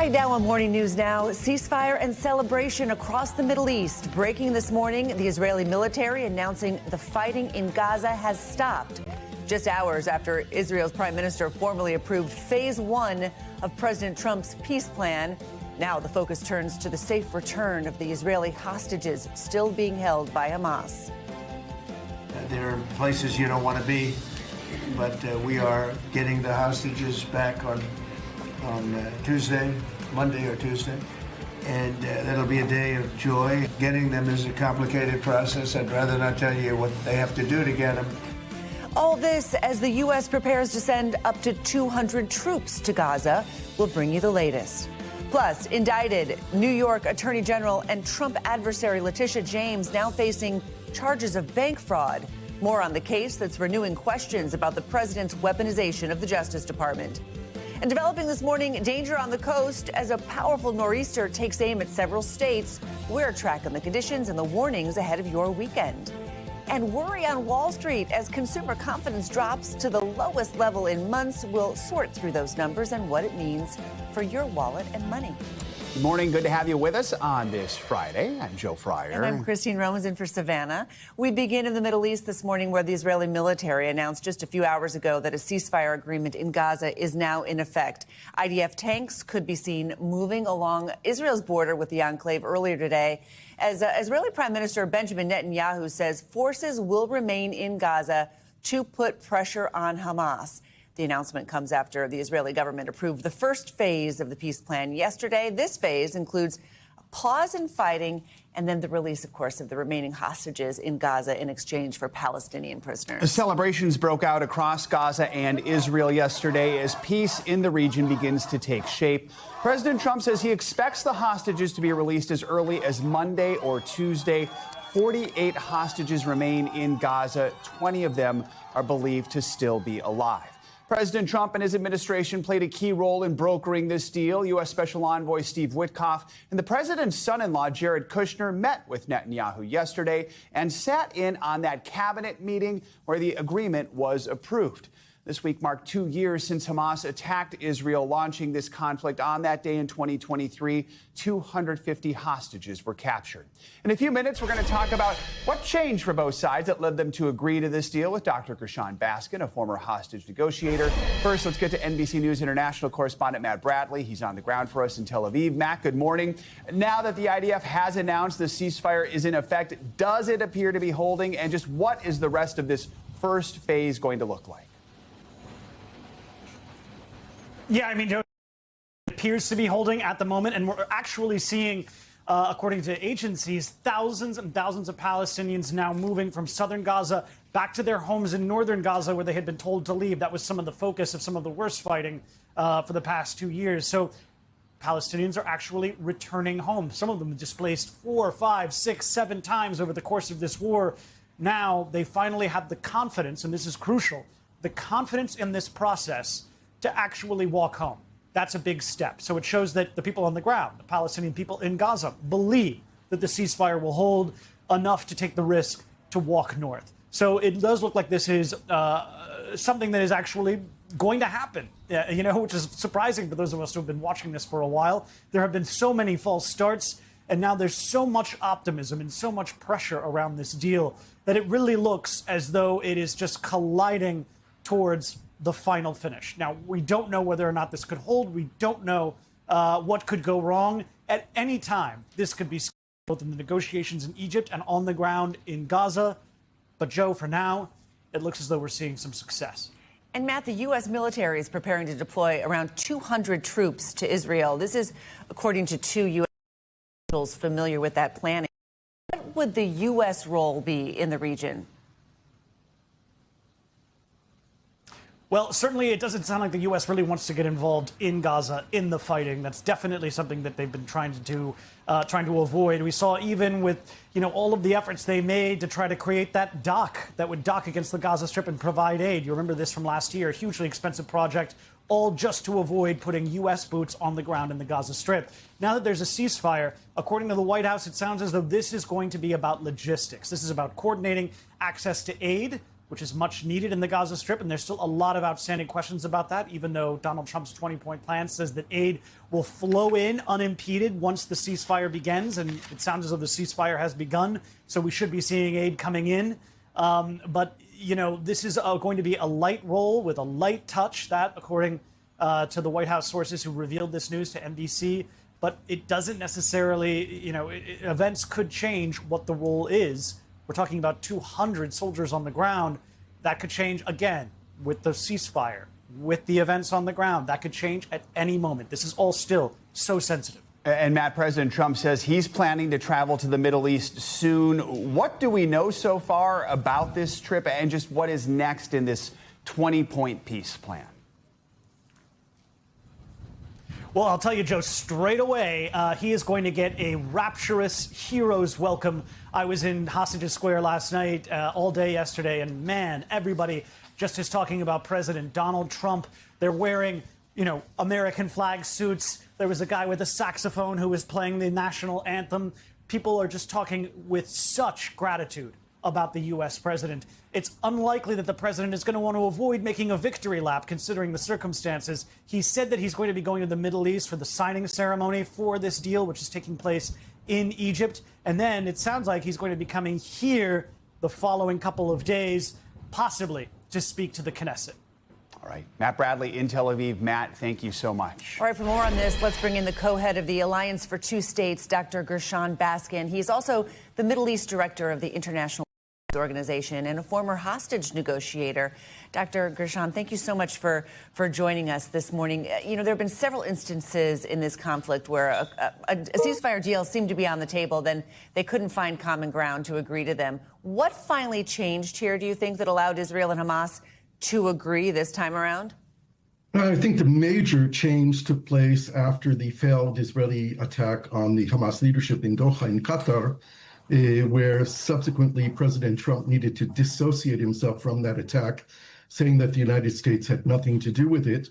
Right now on Morning News Now, ceasefire and celebration across the Middle East. Breaking this morning, the Israeli military announcing the fighting in Gaza has stopped. Just hours after Israel's prime minister formally approved phase 1 of President Trump's peace plan. Now the focus turns to the safe return of the Israeli hostages still being held by Hamas. There are places you don't want to be, but we are getting the hostages back on Tuesday, Monday or Tuesday, and that'll be a day of joy. Getting them is a complicated process. I'd rather not tell you what they have to do to get them. All this as the U.S. prepares to send up to 200 troops to Gaza. We'll bring you the latest. Plus, indicted New York Attorney General and Trump adversary Letitia James now facing charges of bank fraud. More on the case that's renewing questions about the president's weaponization of the Justice Department. And developing this morning, danger on the coast as a powerful nor'easter takes aim at several states. We're tracking the conditions and the warnings ahead of your weekend. And worry on Wall Street as consumer confidence drops to the lowest level in months. We'll sort through those numbers and what it means for your wallet and money. Good morning. Good to have you with us on this Friday. I'm Joe Fryer. And I'm Christine Romans in for Savannah. We begin in the Middle East this morning, where the Israeli military announced just a few hours ago that a ceasefire agreement in Gaza is now in effect. IDF tanks could be seen moving along Israel's border with the enclave earlier today, as Israeli Prime Minister Benjamin Netanyahu says forces will remain in Gaza to put pressure on Hamas. The announcement comes after the Israeli government approved the first phase of the peace plan yesterday. This phase includes a pause in fighting and then the release, of course, of the remaining hostages in Gaza in exchange for Palestinian prisoners. Celebrations broke out across Gaza and Israel yesterday as peace in the region begins to take shape. President Trump says he expects the hostages to be released as early as Monday or Tuesday. 48 hostages remain in Gaza. 20 of them are believed to still be alive. President Trump and his administration played a key role in brokering this deal. U.S. Special Envoy Steve Witkoff and the president's son-in-law, Jared Kushner, met with Netanyahu yesterday and sat in on that cabinet meeting where the agreement was approved. This week marked 2 years since Hamas attacked Israel, launching this conflict. On that day in 2023, 250 hostages were captured. In a few minutes, we're going to talk about what changed for both sides that led them to agree to this deal with Dr. Krishan Baskin, a former hostage negotiator. First, let's get to NBC News International correspondent Matt Bradley. He's on the ground for us in Tel Aviv. Matt, good morning. Now that the IDF has announced the ceasefire is in effect, does it appear to be holding? And just what is the rest of this first phase going to look like? Yeah, I mean, Joe, it appears to be holding at the moment, and we're actually seeing, according to agencies, thousands and thousands of Palestinians now moving from southern Gaza back to their homes in northern Gaza, where they had been told to leave. That was some of the focus of some of the worst fighting for the past 2 years. So Palestinians are actually returning home. Some of them displaced 4, 5, 6, 7 times over the course of this war. Now they finally have the confidence, and this is crucial, the confidence in this process to actually walk home. That's a big step. So it shows that the people on the ground, the Palestinian people in Gaza, believe that the ceasefire will hold enough to take the risk to walk north. So it does look like this is something that is actually going to happen, which is surprising for those of us who have been watching this for a while. There have been so many false starts, and now there's so much optimism and so much pressure around this deal that it really looks as though it is just colliding towards the final finish. Now, we don't know whether or not this could hold. We don't know what could go wrong. At any time, this could be both in the negotiations in Egypt and on the ground in Gaza. But, Joe, for now, it looks as though we're seeing some success. And, Matt, the U.S. military is preparing to deploy around 200 troops to Israel. This is according to 2 U.S. officials familiar with that planning. What would the U.S. role be in the region? Well, certainly it doesn't sound like the U.S. really wants to get involved in Gaza, in the fighting. That's definitely something that they've been trying to do, trying to avoid. We saw even with, all of the efforts they made to try to create that dock that would dock against the Gaza Strip and provide aid. You remember this from last year, a hugely expensive project, all just to avoid putting U.S. boots on the ground in the Gaza Strip. Now that there's a ceasefire, according to the White House, it sounds as though this is going to be about logistics. This is about coordinating access to aid which is much needed in the Gaza Strip. And there's still a lot of outstanding questions about that, even though Donald Trump's 20-point plan says that aid will flow in unimpeded once the ceasefire begins. And it sounds as though the ceasefire has begun. So we should be seeing aid coming in. But, you know, this is going to be a light roll with a light touch. That, according to the White House sources who revealed this news to NBC. But it doesn't necessarily, you know, events could change what the role is. We're talking about 200 soldiers on the ground. That could change again with the ceasefire, with the events on the ground. That could change at any moment. This is all still so sensitive. And Matt, President Trump says he's planning to travel to the Middle East soon. What do we know so far about this trip and just what is next in this 20-point peace plan? Well, I'll tell you, Joe, straight away, he is going to get a rapturous hero's welcome. I was in Hostages Square last night, all day yesterday, and man, everybody just is talking about President Donald Trump. They're wearing, you know, American flag suits. There was a guy with a saxophone who was playing the national anthem. People are just talking with such gratitude about the U.S. president. It's unlikely that the president is going to want to avoid making a victory lap, considering the circumstances. He said that he's going to be going to the Middle East for the signing ceremony for this deal, which is taking place in Egypt. And then it sounds like he's going to be coming here the following couple of days, possibly to speak to the Knesset. All right. Matt Bradley in Tel Aviv. Matt, thank you so much. All right, for more on this, let's bring in the co-head of the Alliance for Two States, Dr. Gershon Baskin. He's also the Middle East director of the International Organization and a former hostage negotiator. Dr. Gershon, thank you so much for joining us this morning. You know, there have been several instances in this conflict where a ceasefire deal seemed to be on the table, then they couldn't find common ground to agree to them. What finally changed here, do you think, that allowed Israel and Hamas to agree this time around? I think the major change took place after the failed Israeli attack on the Hamas leadership in Doha in Qatar, where subsequently President Trump needed to dissociate himself from that attack, saying that the United States had nothing to do with it,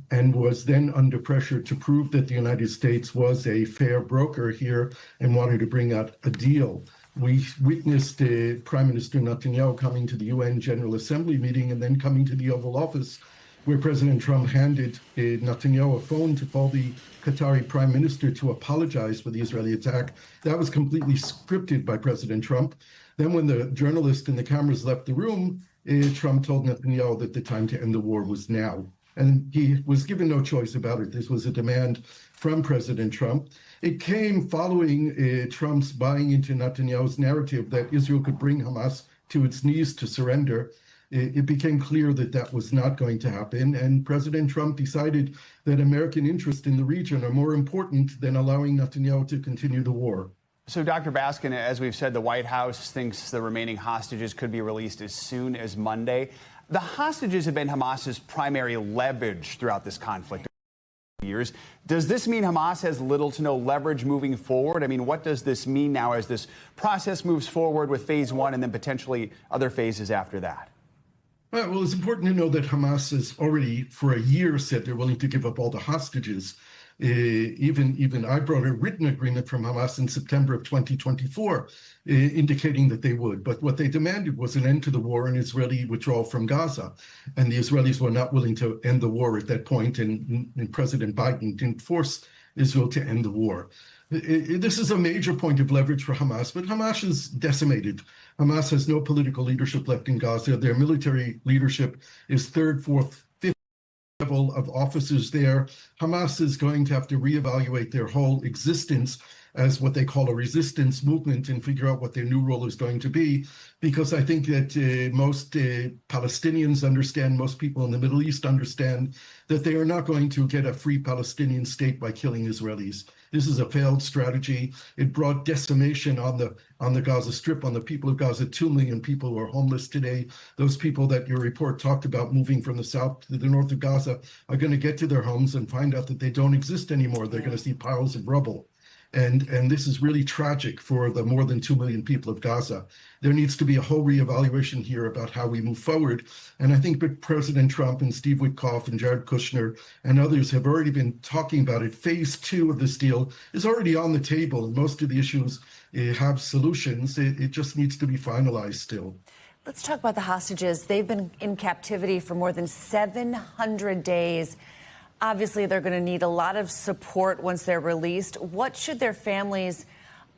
and was then under pressure to prove that the United States was a fair broker here and wanted to bring out a deal. We witnessed Prime Minister Netanyahu coming to the UN General Assembly meeting and then coming to the Oval Office, where President Trump handed Netanyahu a phone to call the Qatari Prime Minister to apologize for the Israeli attack. That was completely scripted by President Trump. Then when the journalist and the cameras left the room, Trump told Netanyahu that the time to end the war was now. And he was given no choice about it. This was a demand from President Trump. It came following Trump's buying into Netanyahu's narrative that Israel could bring Hamas to its knees to surrender. It became clear that that was not going to happen, and President Trump decided that American interests in the region are more important than allowing Netanyahu to continue the war. So, Dr. Baskin, as we've said, the White House thinks the remaining hostages could be released as soon as Monday. The hostages have been Hamas's primary leverage throughout this conflict. Years. Does this mean Hamas has little to no leverage moving forward? I mean, what does this mean now as this process moves forward with phase one and then potentially other phases after that? Well, it's important to know that Hamas has already, for a year, said they're willing to give up all the hostages. Even I brought a written agreement from Hamas in September of 2024, indicating that they would. But what they demanded was an end to the war and Israeli withdrawal from Gaza. And the Israelis were not willing to end the war at that point, and President Biden didn't force Israel to end the war. This is a major point of leverage for Hamas, but Hamas is decimated. Hamas has no political leadership left in Gaza. Their military leadership is third, fourth, fifth level of officers there. Hamas is going to have to reevaluate their whole existence as what they call a resistance movement and figure out what their new role is going to be, because I think that most Palestinians understand, most people in the Middle East understand that they are not going to get a free Palestinian state by killing Israelis. This is a failed strategy. It brought decimation on the Gaza Strip, on the people of Gaza. 2 million people who are homeless today. Those people that your report talked about moving from the south to the north of Gaza are going to get to their homes and find out that they don't exist anymore. They're going to see piles of rubble. And this is really tragic for the more than 2 million people of Gaza. There needs to be a whole reevaluation here about how we move forward. And I think that President Trump and Steve Witkoff and Jared Kushner and others have already been talking about it. Phase 2 of this deal is already on the table. Most of the issues have solutions. It just needs to be finalized still. Let's talk about the hostages. They've been in captivity for more than 700 days. Obviously, they're going to need a lot of support once they're released. What should their families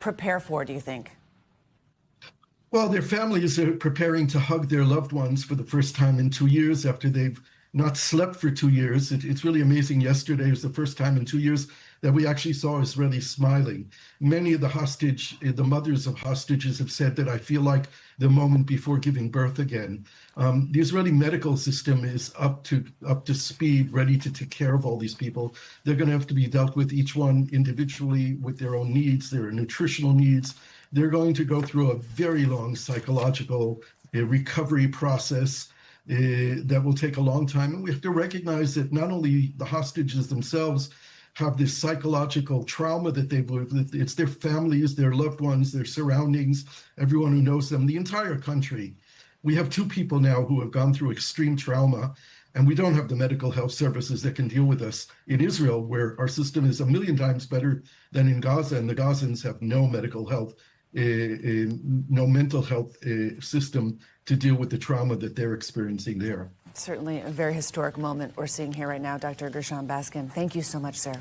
prepare for, do you think? Well, their families are preparing to hug their loved ones for the first time in 2 years after they've not slept for 2 years. It's really amazing. Yesterday was the first time in 2 years that we actually saw Israelis smiling. Many of the mothers of hostages have said that I feel like the moment before giving birth again. The Israeli medical system is up to speed, ready to take care of all these people. They're going to have to be dealt with, each one individually, with their own needs, their nutritional needs. They're going to go through a very long psychological recovery process that will take a long time. And we have to recognize that not only the hostages themselves have this psychological trauma that they've lived with, it's their families, their loved ones, their surroundings, everyone who knows them, the entire country. We have 2 people now who have gone through extreme trauma, and we don't have the medical health services that can deal with us in Israel, where our system is 1,000,000 times better than in Gaza, and the Gazans have no medical health, no mental health system to deal with the trauma that they're experiencing there. Certainly a very historic moment we're seeing here right now. Dr. Gershon Baskin, thank you so much, sir.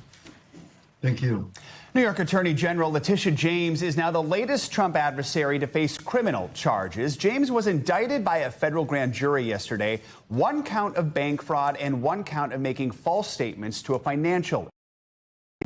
Thank you. New York Attorney General Letitia James is now the latest Trump adversary to face criminal charges. James was indicted by a federal grand jury yesterday, 1 count of bank fraud and 1 count of making false statements to a financial.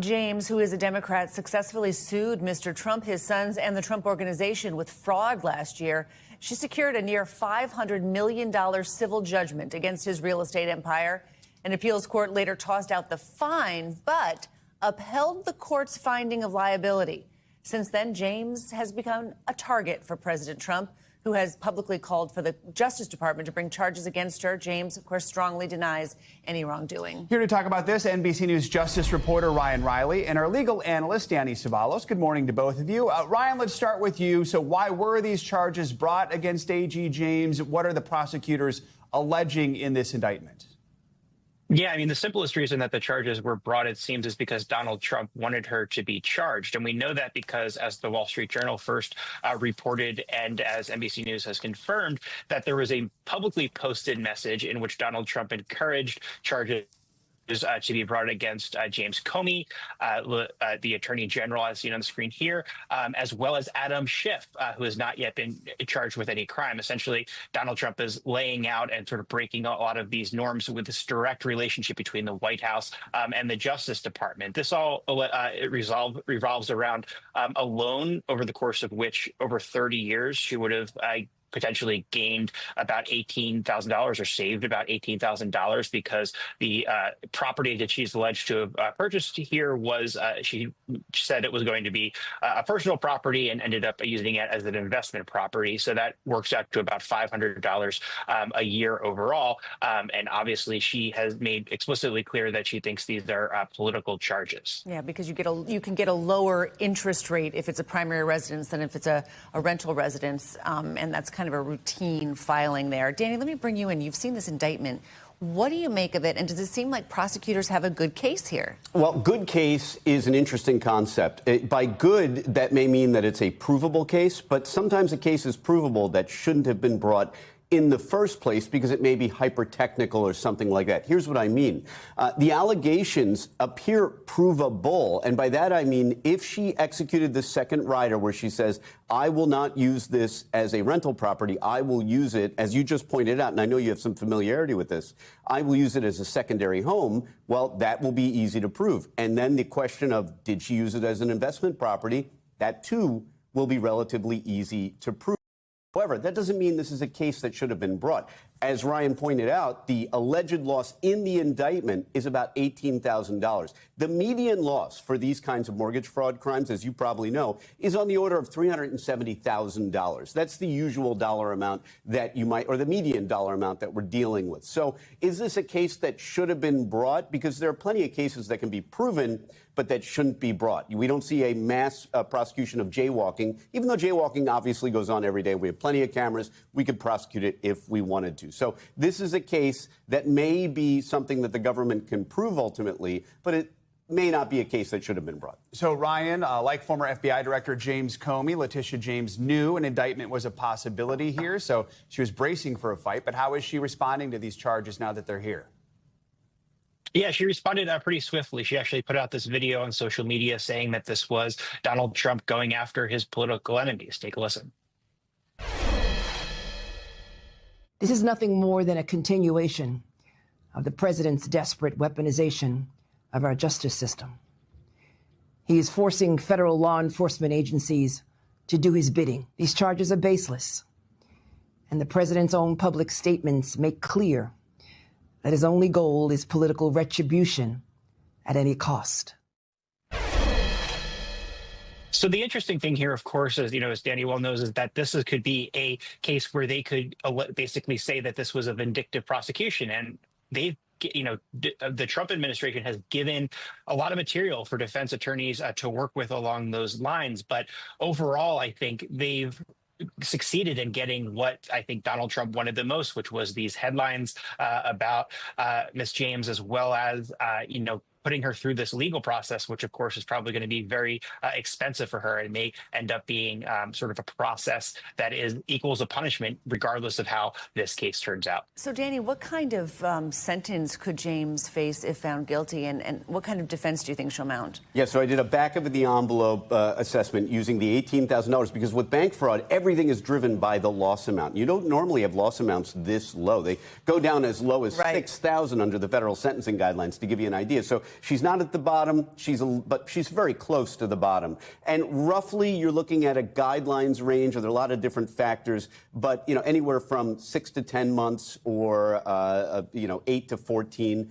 James, who is a Democrat, successfully sued Mr. Trump, his sons, and the Trump Organization with fraud last year. She secured a near $500 million civil judgment against his real estate empire. An appeals court later tossed out the fine, but upheld the court's finding of liability. Since then, James has become a target for President Trump, who has publicly called for the Justice Department to bring charges against her. James, of course, strongly denies any wrongdoing. Here to talk about this, NBC News Justice reporter Ryan Riley and our legal analyst, Danny Savalos. Good morning to both of you. Ryan, let's start with you. So why were these charges brought against AG James? What are the prosecutors alleging in this indictment? Yeah, I mean, the simplest reason that the charges were brought, it seems, is because Donald Trump wanted her to be charged. And we know that because, as the Wall Street Journal first reported, and as NBC News has confirmed, that there was a publicly posted message in which Donald Trump encouraged charges to be brought against James Comey, the Attorney General, as seen on the screen here, as well as Adam Schiff, who has not yet been charged with any crime. Essentially, Donald Trump is laying out and sort of breaking a lot of these norms with this direct relationship between the White House and the Justice Department. This all revolves around a loan over the course of which, over 30 years, she would have potentially gained about $18,000 or saved about $18,000 because the property that she's alleged to have purchased here was, she said it was going to be a personal property and ended up using it as an investment property. So that works out to about $500 a year overall. And obviously she has made explicitly clear that she thinks these are political charges. Yeah, because you can get a lower interest rate if it's a primary residence than if it's a rental residence. And that's kind of a routine filing there. Danny, let me bring you in. You've seen this indictment. What do you make of it? And does it seem like prosecutors have a good case here? Well, good case is an interesting concept. By good, that may mean that it's a provable case, but sometimes a case is provable that shouldn't have been brought in the first place because it may be hyper-technical or something like that. Here's what I mean. The allegations appear provable, and by that I mean if she executed the second rider where she says, I will not use this as a rental property, I will use it, as you just pointed out, and I know you have some familiarity with this, I will use it as a secondary home, well, that will be easy to prove. And then the question of, did she use it as an investment property? That, too, will be relatively easy to prove. However, that doesn't mean this is a case that should have been brought. As Ryan pointed out, the alleged loss in the indictment is about $18,000. The median loss for these kinds of mortgage fraud crimes, as you probably know, is on the order of $370,000. That's the usual dollar amount that you might, or the median dollar amount that we're dealing with. So is this a case that should have been brought? Because there are plenty of cases that can be proven, but that shouldn't be brought. We don't see a mass prosecution of jaywalking, even though jaywalking obviously goes on every day. We have plenty of cameras. We could prosecute it if we wanted to. So this is a case that may be something that the government can prove ultimately, but may not be a case that should have been brought. So, Ryan, like former FBI Director James Comey, Letitia James knew an indictment was a possibility here, so she was bracing for a fight. But how is she responding to these charges now that they're here? Yeah, she responded pretty swiftly. She actually put out this video on social media saying that this was Donald Trump going after his political enemies. Take a listen. This is nothing more than a continuation of the president's desperate weaponization of our justice system. He is forcing federal law enforcement agencies to do his bidding. These charges are baseless, and the president's own public statements make clear that his only goal is political retribution at any cost. So the interesting thing here, of course, is, as Danny well knows, is that this could be a case where they could basically say that this was a vindictive prosecution. And they've, the Trump administration has given a lot of material for defense attorneys to work with along those lines. But overall, I think they've succeeded in getting what I think Donald Trump wanted the most, which was these headlines about Ms. James, as well as, putting her through this legal process, which of course is probably going to be very expensive for her and may end up being sort of a process that equals a punishment regardless of how this case turns out. So, Danny, what kind of sentence could James face if found guilty, and what kind of defense do you think she'll mount? Yeah, so I did a back of the envelope assessment using the $18,000 because with bank fraud, everything is driven by the loss amount. You don't normally have loss amounts this low. They go down as low as $6,000 under the federal sentencing guidelines, to give you an idea. So she's not at the bottom, but she's very close to the bottom. And roughly, you're looking at a guidelines range. There are a lot of different factors, but anywhere from 6 to 10 months or 8 to 14.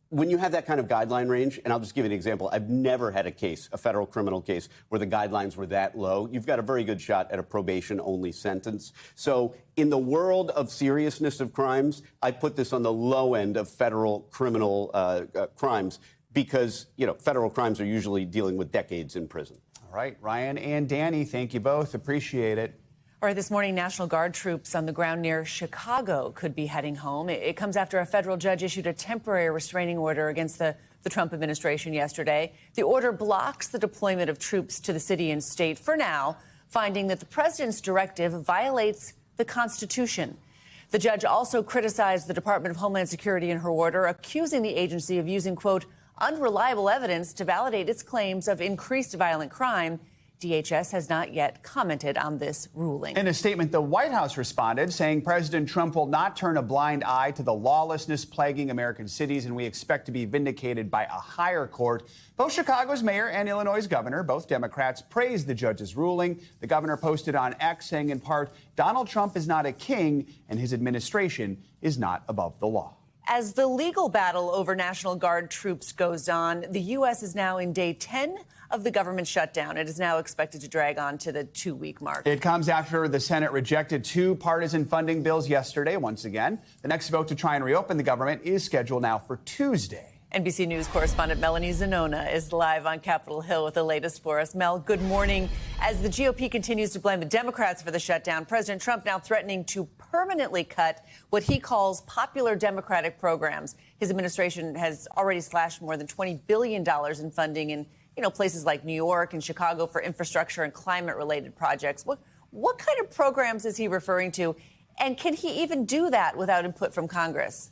When you have that kind of guideline range, and I'll just give you an example, I've never had a federal criminal case, where the guidelines were that low. You've got a very good shot at a probation-only sentence. So in the world of seriousness of crimes, I put this on the low end of federal criminal crimes because, federal crimes are usually dealing with decades in prison. All right, Ryan and Danny, thank you both. Appreciate it. All right, this morning, National Guard troops on the ground near Chicago could be heading home. It comes after a federal judge issued a temporary restraining order against the Trump administration yesterday. The order blocks the deployment of troops to the city and state for now, finding that the president's directive violates the Constitution. The judge also criticized the Department of Homeland Security in her order, accusing the agency of using, quote, unreliable evidence to validate its claims of increased violent crime. DHS has not yet commented on this ruling. In a statement, the White House responded, saying President Trump will not turn a blind eye to the lawlessness plaguing American cities, and we expect to be vindicated by a higher court. Both Chicago's mayor and Illinois' governor, both Democrats, praised the judge's ruling. The governor posted on X, saying in part, Donald Trump is not a king, and his administration is not above the law. As the legal battle over National Guard troops goes on, the U.S. is now in day 10 of the government shutdown. It is now expected to drag on to the 2-week mark. It comes after the Senate rejected 2 partisan funding bills yesterday. Once again, the next vote to try and reopen the government is scheduled now for Tuesday. NBC News correspondent Melanie Zanona is live on Capitol Hill with the latest for us. Mel, good morning. As the GOP continues to blame the Democrats for the shutdown, President Trump now threatening to permanently cut what he calls popular Democratic programs. His administration has already slashed more than $20 billion in funding in places like New York and Chicago for infrastructure and climate-related projects. What kind of programs is he referring to? And can he even do that without input from Congress?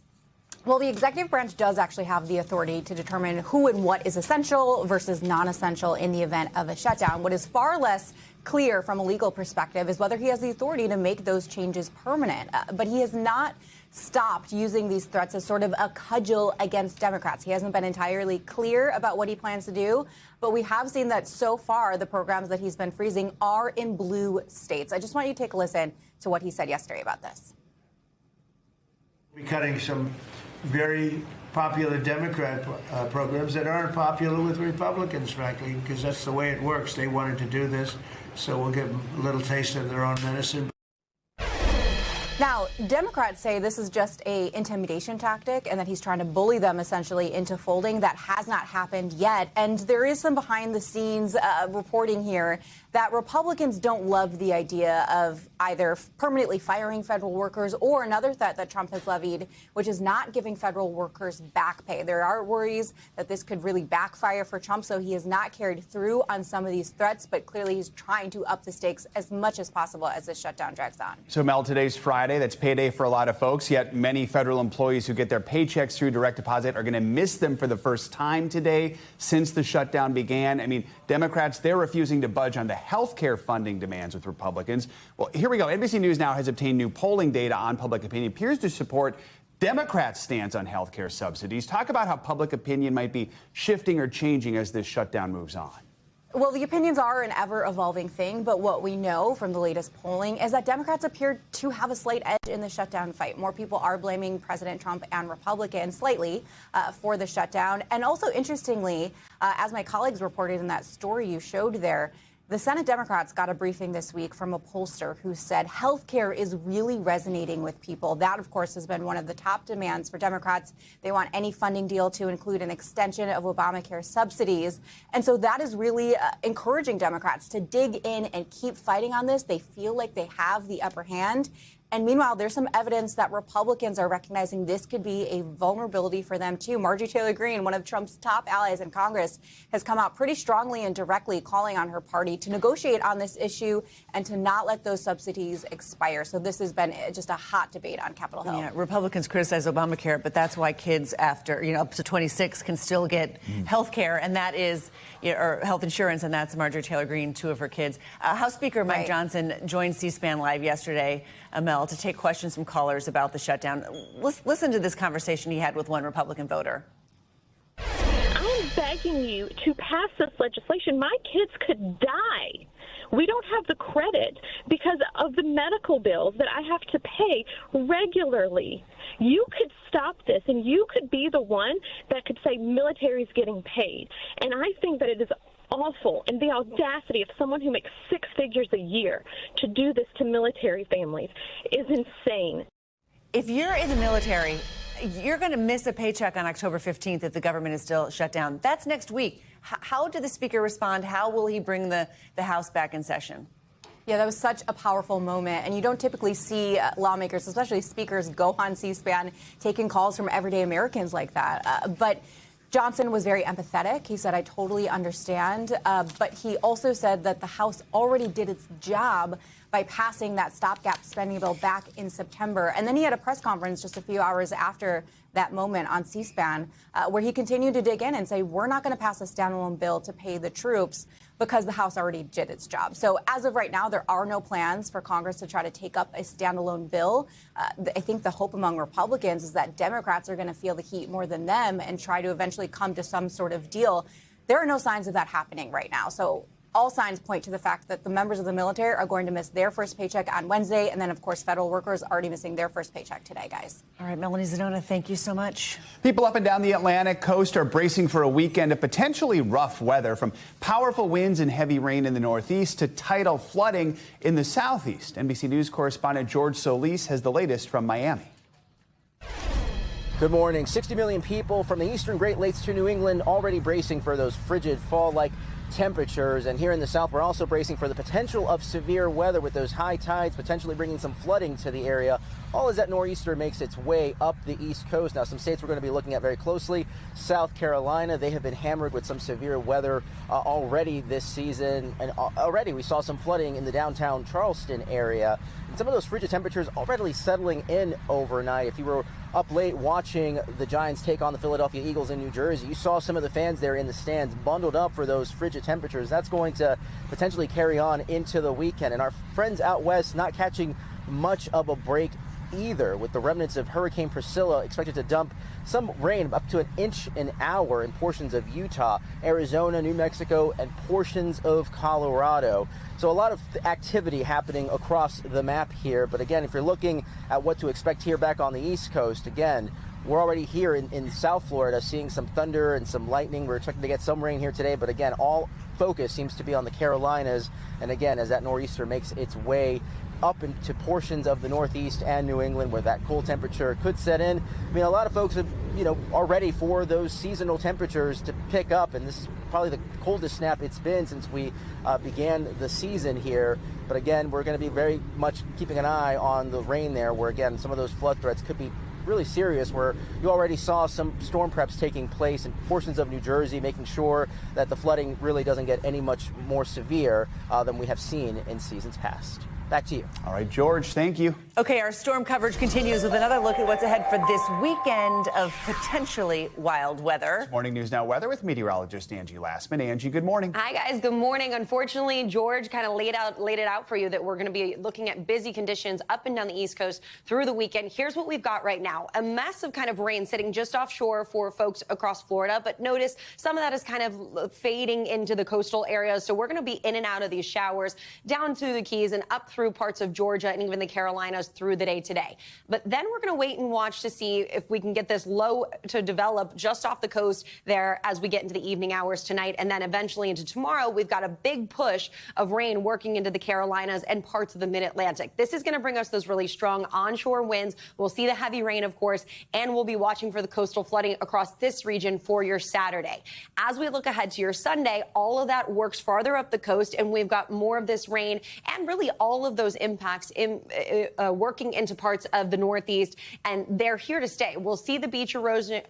Well, the executive branch does actually have the authority to determine who and what is essential versus non-essential in the event of a shutdown. What is far less clear from a legal perspective is whether he has the authority to make those changes permanent. But he has not stopped using these threats as sort of a cudgel against Democrats. He hasn't been entirely clear about what he plans to do, but we have seen that so far the programs that he's been freezing are in blue states. I just want you to take a listen to what he said yesterday about this. We're cutting some very popular Democrat programs that aren't popular with Republicans, frankly, because that's the way it works. They wanted to do this, so we'll give them a little taste of their own medicine. Now, Democrats say this is just an intimidation tactic and that he's trying to bully them essentially into folding. That has not happened yet. And there is some behind the scenes reporting here that Republicans don't love the idea of either permanently firing federal workers or another threat that Trump has levied, which is not giving federal workers back pay. There are worries that this could really backfire for Trump, so he has not carried through on some of these threats, but clearly he's trying to up the stakes as much as possible as this shutdown drags on. So, Mel, today's Friday. That's payday for a lot of folks, yet many federal employees who get their paychecks through direct deposit are going to miss them for the first time today since the shutdown began. I mean, Democrats, they're refusing to budge on the health care funding demands with Republicans. Well, here we go. NBC News now has obtained new polling data on public opinion, appears to support Democrats' stance on health care subsidies. Talk about how public opinion might be shifting or changing as this shutdown moves on. Well, the opinions are an ever-evolving thing, but what we know from the latest polling is that Democrats appear to have a slight edge in the shutdown fight. More people are blaming President Trump and Republicans slightly for the shutdown. And also, interestingly, as my colleagues reported in that story you showed there, the Senate Democrats got a briefing this week from a pollster who said health care is really resonating with people. That, of course, has been one of the top demands for Democrats. They want any funding deal to include an extension of Obamacare subsidies. And so that is really encouraging Democrats to dig in and keep fighting on this. They feel like they have the upper hand. And meanwhile, there's some evidence that Republicans are recognizing this could be a vulnerability for them, too. Marjorie Taylor Greene, one of Trump's top allies in Congress, has come out pretty strongly and directly calling on her party to negotiate on this issue and to not let those subsidies expire. So this has been just a hot debate on Capitol Hill. Yeah, Republicans criticize Obamacare, but that's why kids after, up to 26 can still get health care, and that is, or health insurance, and that's Marjorie Taylor Greene, two of her kids. House Speaker Mike Johnson joined C-SPAN Live yesterday, Mel, to take questions from callers about the shutdown. Listen to this conversation he had with one Republican voter. I'm begging you to pass this legislation. My kids could die. We don't have the credit because of the medical bills that I have to pay regularly. You could stop this, and you could be the one that could say military is getting paid. And I think that it is awful, and the audacity of someone who makes six figures a year to do this to military families is insane. If you're in the military, you're going to miss a paycheck on October 15th if the government is still shut down. That's next week. How did the speaker respond? How will he bring the House back in session? Yeah, that was such a powerful moment. And you don't typically see lawmakers, especially speakers, go on C-SPAN taking calls from everyday Americans like that. But Johnson was very empathetic. He said, I totally understand. But he also said that the House already did its job by passing that stopgap spending bill back in September. And then he had a press conference just a few hours after that moment on C-SPAN where he continued to dig in and say, we're not going to pass a standalone bill to pay the troops because the House already did its job. So as of right now, there are no plans for Congress to try to take up a standalone bill. I think the hope among Republicans is that Democrats are going to feel the heat more than them and try to eventually come to some sort of deal. There are no signs of that happening right now. So all signs point to the fact that the members of the military are going to miss their first paycheck on Wednesday. And then, of course, federal workers are already missing their first paycheck today, guys. All right, Melanie Zanona, thank you so much. People up and down the Atlantic coast are bracing for a weekend of potentially rough weather, from powerful winds and heavy rain in the northeast to tidal flooding in the southeast. NBC News correspondent George Solis has the latest from Miami. Good morning. 60 million people from the eastern Great Lakes to New England already bracing for those frigid fall-like temperatures. And here in the south, we're also bracing for the potential of severe weather with those high tides potentially bringing some flooding to the area, all as that nor'easter makes its way up the east coast. Now, some states we're going to be looking at very closely. South Carolina, they have been hammered with some severe weather already this season. And already we saw some flooding in the downtown Charleston area. And some of those frigid temperatures already settling in overnight. If you were up late watching the Giants take on the Philadelphia Eagles in New Jersey, you saw some of the fans there in the stands bundled up for those frigid temperatures. That's going to potentially carry on into the weekend. And our friends out west not catching much of a break either, with the remnants of Hurricane Priscilla expected to dump some rain up to an inch an hour in portions of Utah, Arizona, New Mexico, and portions of Colorado. So a lot of activity happening across the map here. But again, if you're looking at what to expect here back on the East Coast, again, we're already here in South Florida seeing some thunder and some lightning. We're expecting to get some rain here today, but again, all focus seems to be on the Carolinas. And again, as that nor'easter makes its way up into portions of the Northeast and New England where that cool temperature could set in. I mean, a lot of folks have are ready for those seasonal temperatures to pick up. And this is probably the coldest snap it's been since we began the season here. But again, we're going to be very much keeping an eye on the rain there, where again, some of those flood threats could be really serious, where you already saw some storm preps taking place in portions of New Jersey, making sure that the flooding really doesn't get any much more severe than we have seen in seasons past. Back to you. All right, George, thank you. Okay, our storm coverage continues with another look at what's ahead for this weekend of potentially wild weather. Morning News Now weather with meteorologist Angie Lassman. Angie, good morning. Hi, guys. Good morning. Unfortunately, George kind of laid it out for you that we're going to be looking at busy conditions up and down the East Coast through the weekend. Here's what we've got right now. A massive kind of rain sitting just offshore for folks across Florida. But notice some of that is kind of fading into the coastal areas. So we're going to be in and out of these showers down through the Keys and up through parts of Georgia and even the Carolinas through the day today. But then we're going to wait and watch to see if we can get this low to develop just off the coast there as we get into the evening hours tonight. And then eventually into tomorrow, we've got a big push of rain working into the Carolinas and parts of the mid-Atlantic. This is going to bring us those really strong onshore winds. We'll see the heavy rain, of course, and we'll be watching for the coastal flooding across this region for your Saturday. As we look ahead to your Sunday, all of that works farther up the coast, and we've got more of this rain and really all of those impacts working into parts of the Northeast, and they're here to stay. We'll see the beach erosion.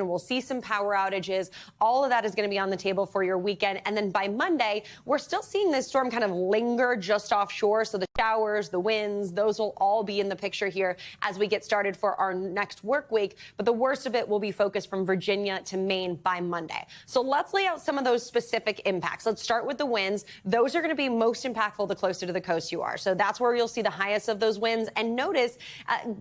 We'll see some power outages. All of that is going to be on the table for your weekend. And then by Monday, we're still seeing this storm kind of linger just offshore. So the showers, the winds, those will all be in the picture here as we get started for our next work week. But the worst of it will be focused from Virginia to Maine by Monday. So let's lay out some of those specific impacts. Let's start with the winds. Those are going to be most impactful the closer to the coast you are. So that's where you'll see the highest of those winds. And notice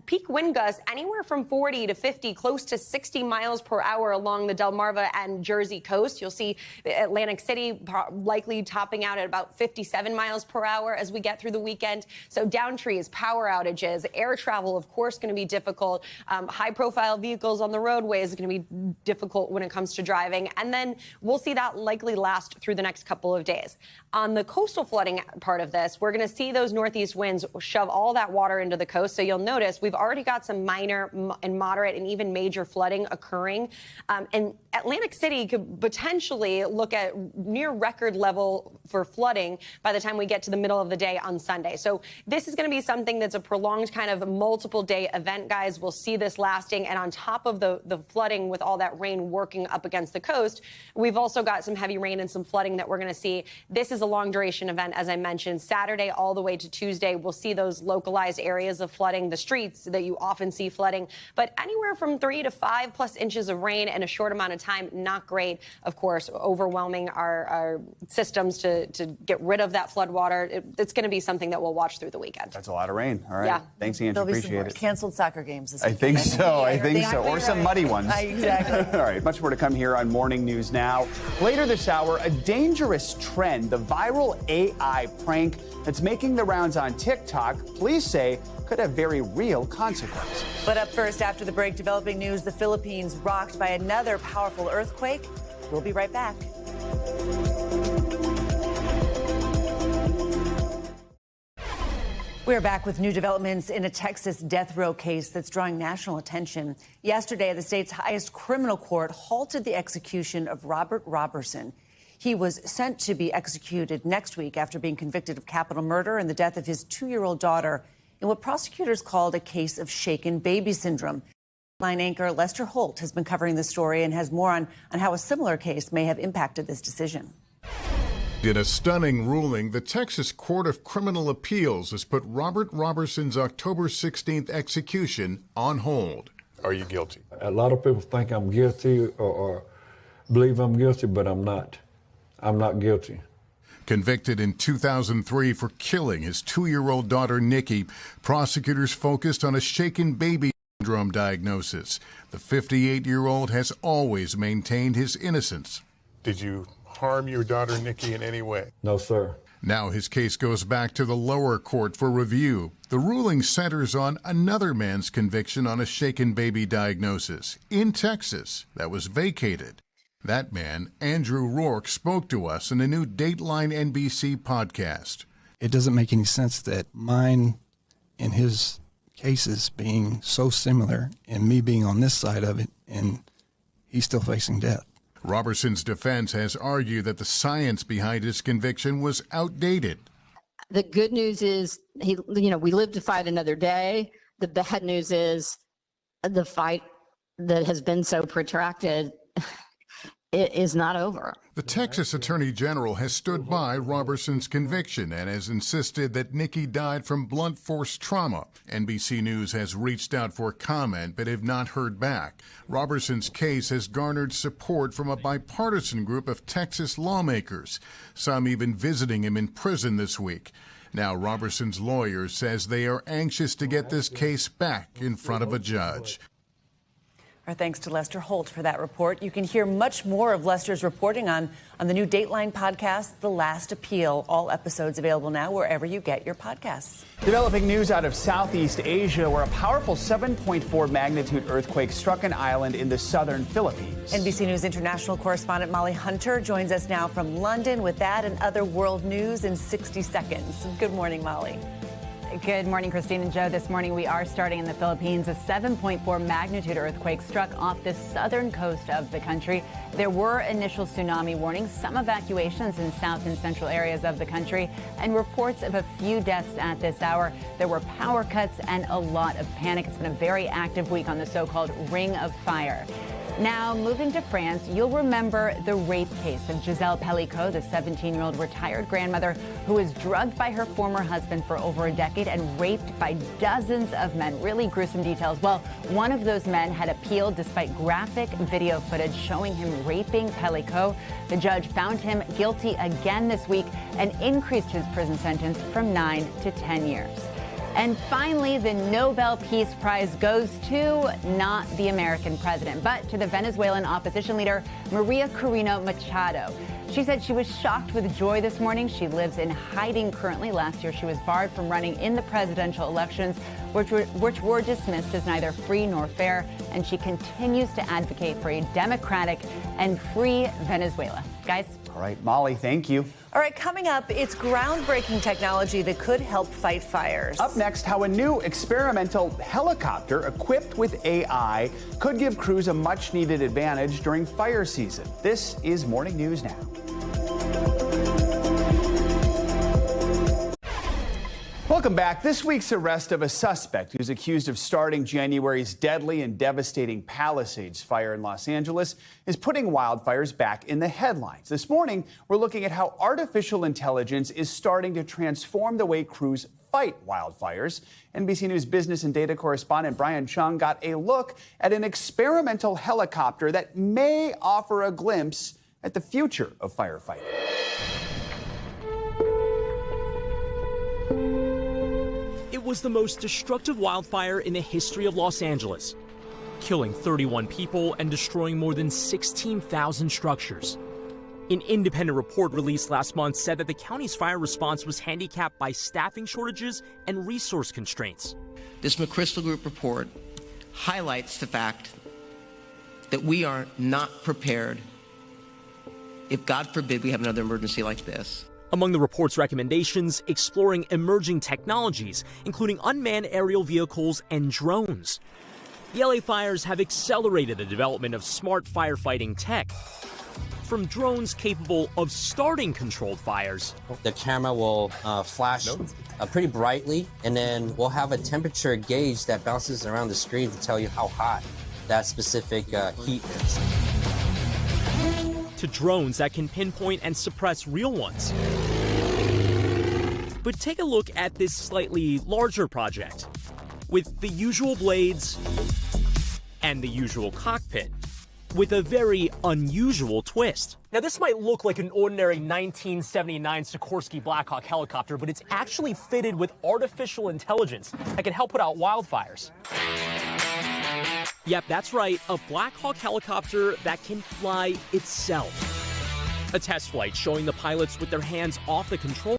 peak wind gusts anywhere from 40 to 50, close to 60 miles per hour along the Delmarva and Jersey coast. You'll see Atlantic City likely topping out at about 57 miles per hour as we get through the weekend. So down trees, power outages, air travel, of course, going to be difficult. High profile vehicles on the roadways is going to be difficult when it comes to driving. And then we'll see that likely last through the next couple of days. On the coastal flooding part of this, we're going to see those northeast winds shove all that water into the coast. So you'll notice we've already got some minor and moderate and even major flooding occurring. And Atlantic City could potentially look at near record level for flooding by the time we get to the middle of the day on Sunday. So this is going to be something that's a prolonged kind of multiple day event, guys. We'll see this lasting. And on top of the flooding with all that rain working up against the coast, we've also got some heavy rain and some flooding that we're going to see. This is a long duration event, as I mentioned. Saturday all the way to Tuesday, we'll see those localized areas of flooding, the streets that you often see flooding, but anywhere from 3 to 5+ inches of rain in a short amount of time, not great. Of course, overwhelming our systems to get rid of that flood water. It's going to be something that we'll watch through the weekend. That's a lot of rain. All right. Yeah. Thanks, Angie. There'll be Appreciate some it. canceled soccer games this weekend. I think so. I think so. Or some muddy ones. Exactly. All right. Much more to come here on Morning News Now. Later this hour, a dangerous trend, the viral AI prank that's making the rounds on TikTok, police say could have very real consequences. But up first, after the break, developing news, the Philippines rocked by another powerful earthquake. We'll be right back. We're back with new developments in a Texas death row case that's drawing national attention. Yesterday, the state's highest criminal court halted the execution of Robert Robertson. He was sent to be executed next week after being convicted of capital murder and the death of his 2-year-old daughter in what prosecutors called a case of shaken baby syndrome. Dateline anchor Lester Holt has been covering the story and has more on how a similar case may have impacted this decision. In a stunning ruling, the Texas Court of Criminal Appeals has put Robert Robertson's October 16th execution on hold. Are you guilty? A lot of people think I'm guilty or believe I'm guilty, but I'm not. I'm not guilty. Convicted in 2003 for killing his 2-year-old daughter, Nikki, prosecutors focused on a shaken baby syndrome diagnosis. The 58-year-old has always maintained his innocence. Did you harm your daughter, Nikki, in any way? No, sir. Now his case goes back to the lower court for review. The ruling centers on another man's conviction on a shaken baby diagnosis in Texas that was vacated. That man, Andrew Rourke, spoke to us in a new Dateline NBC podcast. It doesn't make any sense that mine and his cases being so similar and me being on this side of it and he's still facing death. Roberson's defense has argued that the science behind his conviction was outdated. The good news is we live to fight another day. The bad news is the fight that has been so protracted it is not over. The Texas Attorney General has stood by Roberson's conviction and has insisted that Nikki died from blunt force trauma. NBC News has reached out for comment but have not heard back. Roberson's case has garnered support from a bipartisan group of Texas lawmakers, some even visiting him in prison this week. Now, Roberson's lawyer says they are anxious to get this case back in front of a judge. Our thanks to Lester Holt for that report. You can hear much more of Lester's reporting on the new Dateline podcast, The Last Appeal. All episodes available now wherever you get your podcasts. Developing news out of Southeast Asia, where a powerful 7.4 magnitude earthquake struck an island in the southern Philippines. NBC News international correspondent Molly Hunter joins us now from London with that and other world news in 60 seconds. Good morning, Molly. Good morning, Christine and Joe. This morning we are starting in the Philippines. A 7.4 magnitude earthquake struck off the southern coast of the country. There were initial tsunami warnings, some evacuations in south and central areas of the country, and reports of a few deaths at this hour. There were power cuts and a lot of panic. It's been a very active week on the so-called Ring of Fire. Now, moving to France, you'll remember the rape case of Giselle Pellicot, the 17-year-old retired grandmother who was drugged by her former husband for over a decade and raped by dozens of men. Really gruesome details. Well, one of those men had appealed despite graphic video footage showing him raping Pellicot. The judge found him guilty again this week and increased his prison sentence from 9 to 10 years. And finally, the Nobel Peace Prize goes to not the American president, but to the Venezuelan opposition leader, Maria Corina Machado. She said she was shocked with joy this morning. She lives in hiding currently. Last year, she was barred from running in the presidential elections, which were dismissed as neither free nor fair. And she continues to advocate for a democratic and free Venezuela. Guys? All right, Molly, thank you. All right, coming up, it's groundbreaking technology that could help fight fires. Up next, how a new experimental helicopter equipped with AI could give crews a much-needed advantage during fire season. This is Morning News Now. Welcome back. This week's arrest of a suspect who's accused of starting January's deadly and devastating Palisades fire in Los Angeles is putting wildfires back in the headlines. This morning, we're looking at how artificial intelligence is starting to transform the way crews fight wildfires. NBC News business and data correspondent Brian Chung got a look at an experimental helicopter that may offer a glimpse at the future of firefighting. It was the most destructive wildfire in the history of Los Angeles, killing 31 people and destroying more than 16,000 structures. An independent report released last month said that the county's fire response was handicapped by staffing shortages and resource constraints. This McChrystal Group report highlights the fact that we are not prepared if, God forbid, we have another emergency like this. Among the report's recommendations, exploring emerging technologies, including unmanned aerial vehicles and drones. The LA fires have accelerated the development of smart firefighting tech, from drones capable of starting controlled fires. The camera will flash pretty brightly, and then we'll have a temperature gauge that bounces around the screen to tell you how hot that specific heat is. To drones that can pinpoint and suppress real ones. But take a look at this slightly larger project, with the usual blades and the usual cockpit, with a very unusual twist. Now, this might look like an ordinary 1979 Sikorsky Blackhawk helicopter, but it's actually fitted with artificial intelligence that can help put out wildfires. Yep, that's right, a Blackhawk helicopter that can fly itself. A test flight showing the pilots with their hands off the control.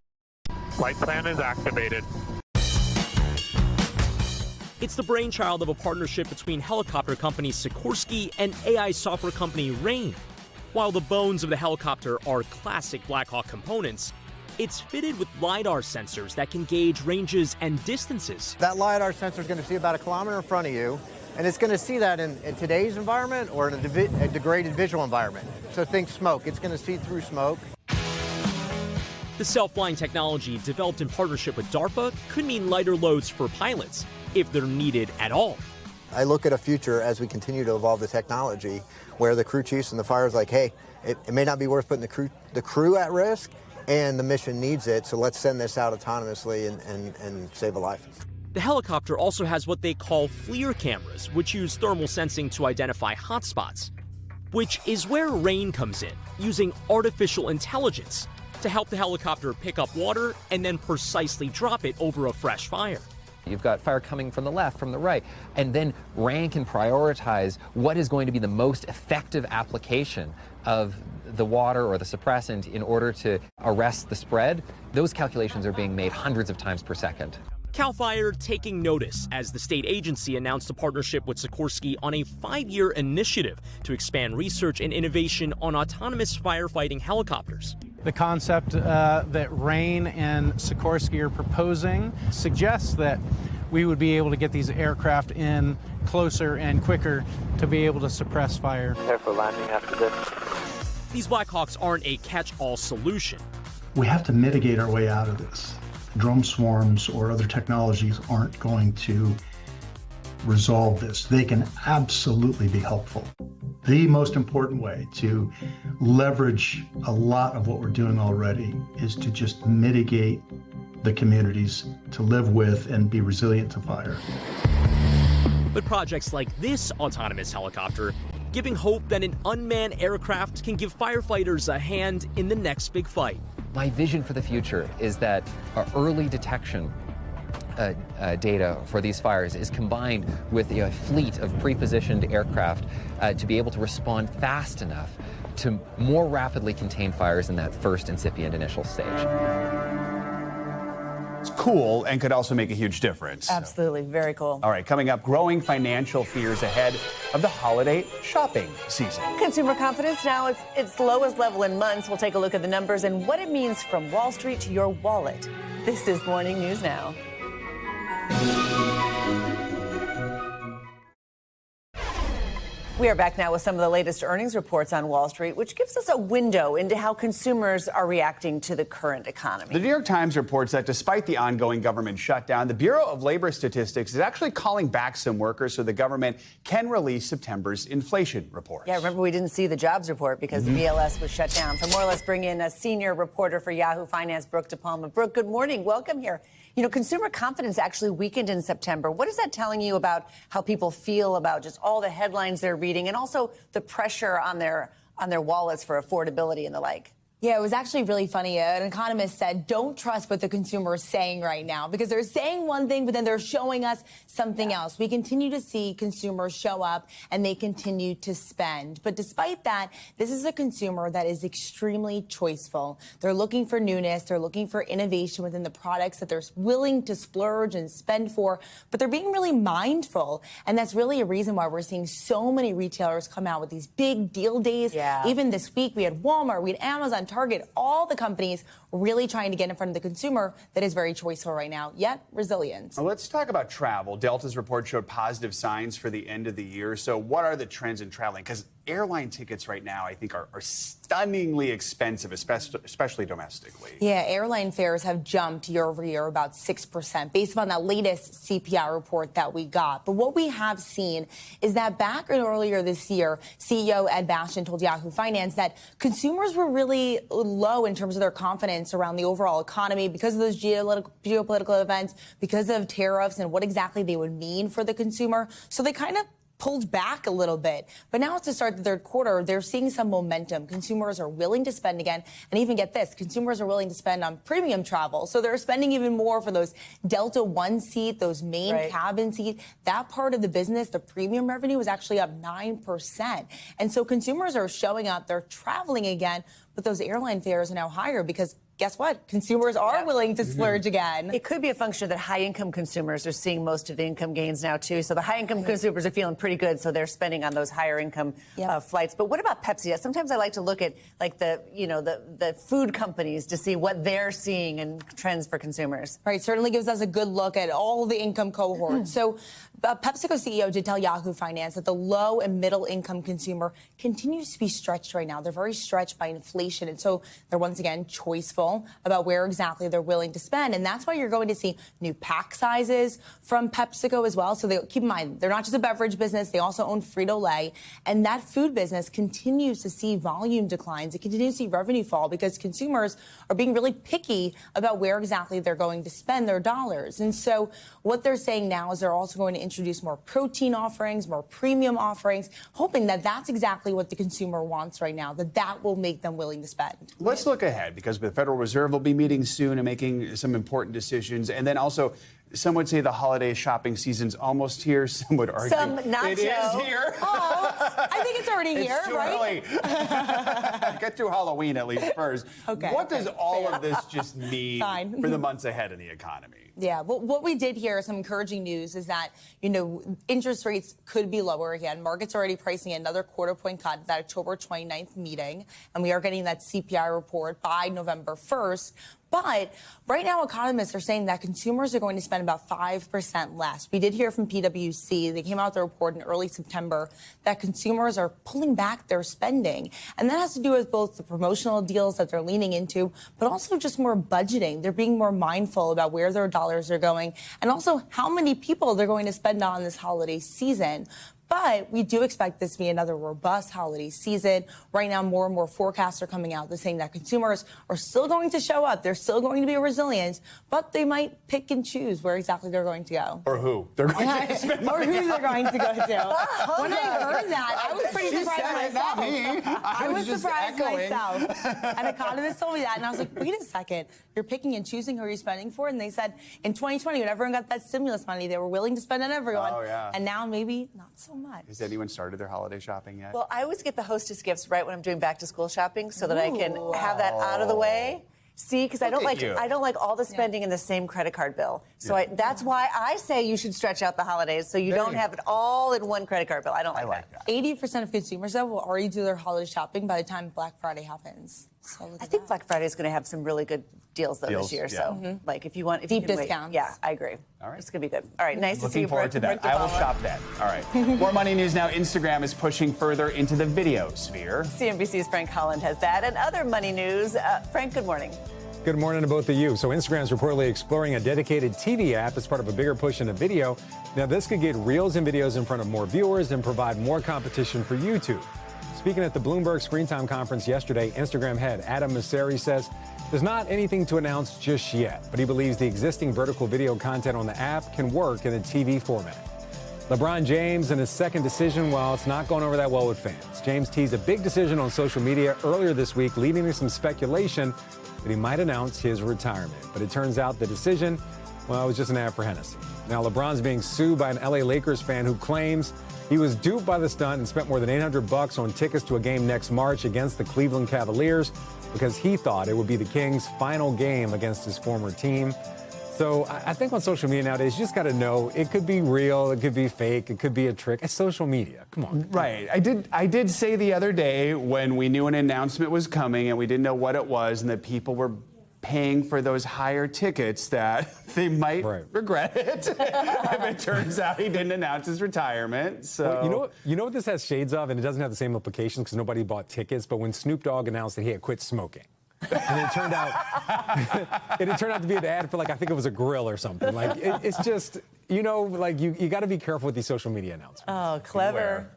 Flight plan is activated. It's the brainchild of a partnership between helicopter company Sikorsky and AI software company Rain. While the bones of the helicopter are classic Blackhawk components, it's fitted with LiDAR sensors that can gauge ranges and distances. That LiDAR sensor is going to see about a kilometer in front of you, And it's going to see that in today's environment or in a degraded visual environment. So think smoke. It's going to see through smoke. The self-flying technology developed in partnership with DARPA could mean lighter loads for pilots, if they're needed at all. I look at a future as we continue to evolve the technology where the crew chiefs and the fire is like, hey, it may not be worth putting the crew at risk, and the mission needs it, so let's send this out autonomously and save a life. The helicopter also has what they call FLIR cameras, which use thermal sensing to identify hotspots, which is where rain comes in, using artificial intelligence to help the helicopter pick up water and then precisely drop it over a fresh fire. You've got fire coming from the left, from the right, and then RAN can prioritize what is going to be the most effective application of the water or the suppressant in order to arrest the spread. Those calculations are being made hundreds of times per second. CAL FIRE taking notice as the state agency announced a partnership with Sikorsky on a 5-year initiative to expand research and innovation on autonomous firefighting helicopters. The concept that RAN and Sikorsky are proposing suggests that we would be able to get these aircraft in closer and quicker to be able to suppress fire. Prepare for landing after this. These Blackhawks aren't a catch-all solution. We have to mitigate our way out of this. Drone swarms or other technologies aren't going to resolve this. They can absolutely be helpful. The most important way to leverage a lot of what we're doing already is to just mitigate the communities to live with and be resilient to fire. But projects like this autonomous helicopter giving hope that an unmanned aircraft can give firefighters a hand in the next big fight. My vision for the future is that our early detection data for these fires is combined with a fleet of pre-positioned aircraft to be able to respond fast enough to more rapidly contain fires in that first incipient initial stage. It's cool and could also make a huge difference. Absolutely, very cool. All right, coming up, growing financial fears ahead of the holiday shopping season. Consumer confidence now its lowest level in months. We'll take a look at the numbers and what it means from Wall Street to your wallet. This is Morning News Now. We are back now with some of the latest earnings reports on Wall Street, which gives us a window into how consumers are reacting to the current economy. The New York Times reports that despite the ongoing government shutdown, the Bureau of Labor Statistics is actually calling back some workers so the government can release September's inflation report. Yeah, remember we didn't see the jobs report because the BLS was shut down. So more or less bring in a senior reporter for Yahoo Finance, Brooke DePalma. Brooke, good morning. Welcome here. You know, consumer confidence actually weakened in September. What is that telling you about how people feel about just all the headlines they're reading and also the pressure on their wallets for affordability and the like? Yeah, it was actually really funny. An economist said, don't trust what the consumer is saying right now because they're saying one thing, but then they're showing us something else. We continue to see consumers show up and they continue to spend. But despite that, this is a consumer that is extremely choiceful. They're looking for newness. They're looking for innovation within the products that they're willing to splurge and spend for, but they're being really mindful. And that's really a reason why we're seeing so many retailers come out with these big deal days. Yeah. Even this week, we had Walmart, we had Amazon, Target, all the companies really trying to get in front of the consumer that is very choiceful right now, yet resilient. Now let's talk about travel. Delta's report showed positive signs for the end of the year. So what are the trends in traveling? Because airline tickets right now, I think, are stunningly expensive, especially domestically. Yeah, airline fares have jumped year over year about 6% based upon that latest CPI report that we got. But what we have seen is that back earlier this year, CEO Ed Bastian told Yahoo Finance that consumers were really low in terms of their confidence around the overall economy because of those geopolitical events, because of tariffs and what exactly they would mean for the consumer. So they kind of pulled back a little bit. But now to start the third quarter, they're seeing some momentum. Consumers are willing to spend again. And even get this, consumers are willing to spend on premium travel. So they're spending even more for those Delta One seat, those main cabin seat. That part of the business, the premium revenue was actually up 9%. And so consumers are showing up, they're traveling again, but those airline fares are now higher because guess what? Consumers are willing to splurge again. It could be a function that high-income consumers are seeing most of the income gains now, too. So the high-income consumers are feeling pretty good, so they're spending on those higher-income flights. But what about Pepsi? Sometimes I like to look at, like, the food companies to see what they're seeing and trends for consumers. Right, certainly gives us a good look at all the income cohorts. So PepsiCo CEO did tell Yahoo Finance that the low and middle-income consumer continues to be stretched right now. They're very stretched by inflation, and so they're once again choiceful about where exactly they're willing to spend. And that's why you're going to see new pack sizes from PepsiCo as well. So keep in mind, they're not just a beverage business. They also own Frito-Lay. And that food business continues to see volume declines. It continues to see revenue fall because consumers are being really picky about where exactly they're going to spend their dollars. And so what they're saying now is they're also going to introduce more protein offerings, more premium offerings, hoping that that's exactly what the consumer wants right now, that will make them willing to spend. Let's look ahead, because the Federal Reserve will be meeting soon and making some important decisions. And then also, some would say the holiday shopping season's almost here. Some would argue it is here. Oh, I think it's already here, too right? Early. Get through Halloween at least first. Okay. What does all of this just mean for the months ahead in the economy? Yeah, well, what we did hear, some encouraging news, is that, interest rates could be lower again. Markets are already pricing another quarter-point cut at that October 29th meeting, and we are getting that CPI report by November 1st. But right now, economists are saying that consumers are going to spend about 5% less. We did hear from PwC. They came out with a report in early September that consumers are pulling back their spending. And that has to do with both the promotional deals that they're leaning into, but also just more budgeting. They're being more mindful about where their dollars are going and also how many people they're going to spend on this holiday season. But we do expect this to be another robust holiday season. Right now, more and more forecasts are coming out. They're saying that consumers are still going to show up. They're still going to be resilient, but they might pick and choose where exactly they're going to go. Or who they're going to spend or money who on. they're going to go to. When I heard that, I was pretty surprised myself. Not me. I was just surprised echoing. myself. An economist told me that, and I was like, wait a second. You're picking and choosing who you're spending for? And they said in 2020, when everyone got that stimulus money, they were willing to spend on everyone. Oh, yeah. And now maybe not so much. Has anyone started their holiday shopping yet? Well, I always get the hostess gifts right when I'm doing back-to-school shopping so that I can have that out of the way. See, because I don't like all the spending in the same credit card bill. So that's why I say you should stretch out the holidays so you don't have it all in one credit card bill. I don't like that. 80% of consumers, though, will already do their holiday shopping by the time Black Friday happens. So I think Black Friday is going to have some really good deals this year. Yeah. So, like, if you want, if deep you can discounts. Wait. Yeah, I agree. All right, it's going to be good. All right, nice to see you. Looking forward to that. I will shop then. All right. More money news now. Instagram is pushing further into the video sphere. CNBC's Frank Holland has that, and other money news. Frank, good morning. Good morning to both of you. So Instagram's reportedly exploring a dedicated TV app as part of a bigger push into video. Now, this could get reels and videos in front of more viewers and provide more competition for YouTube. Speaking at the Bloomberg Screen Time conference yesterday, Instagram head Adam Mosseri says there's not anything to announce just yet, but he believes the existing vertical video content on the app can work in a TV format. LeBron James in his second decision, while it's not going over that well with fans. James teased a big decision on social media earlier this week, leading to some speculation that he might announce his retirement. But it turns out the decision, well, it was just an ad for Hennessy. Now, LeBron's being sued by an LA Lakers fan who claims he was duped by the stunt and spent more than $800 on tickets to a game next March against the Cleveland Cavaliers because he thought it would be the Kings' final game against his former team. So I think on social media nowadays, you just got to know it could be real, it could be fake, it could be a trick. It's social media. Come on. Right. I did say the other day when we knew an announcement was coming and we didn't know what it was and that people were paying for those higher tickets that they might regret it if it turns out he didn't announce his retirement. So well, you know what this has shades of, and it doesn't have the same implications because nobody bought tickets. But when Snoop Dogg announced that he had quit smoking, and it turned out to be an ad for, like, I think it was a grill or something. Like it's just, you got to be careful with these social media announcements. Oh, clever,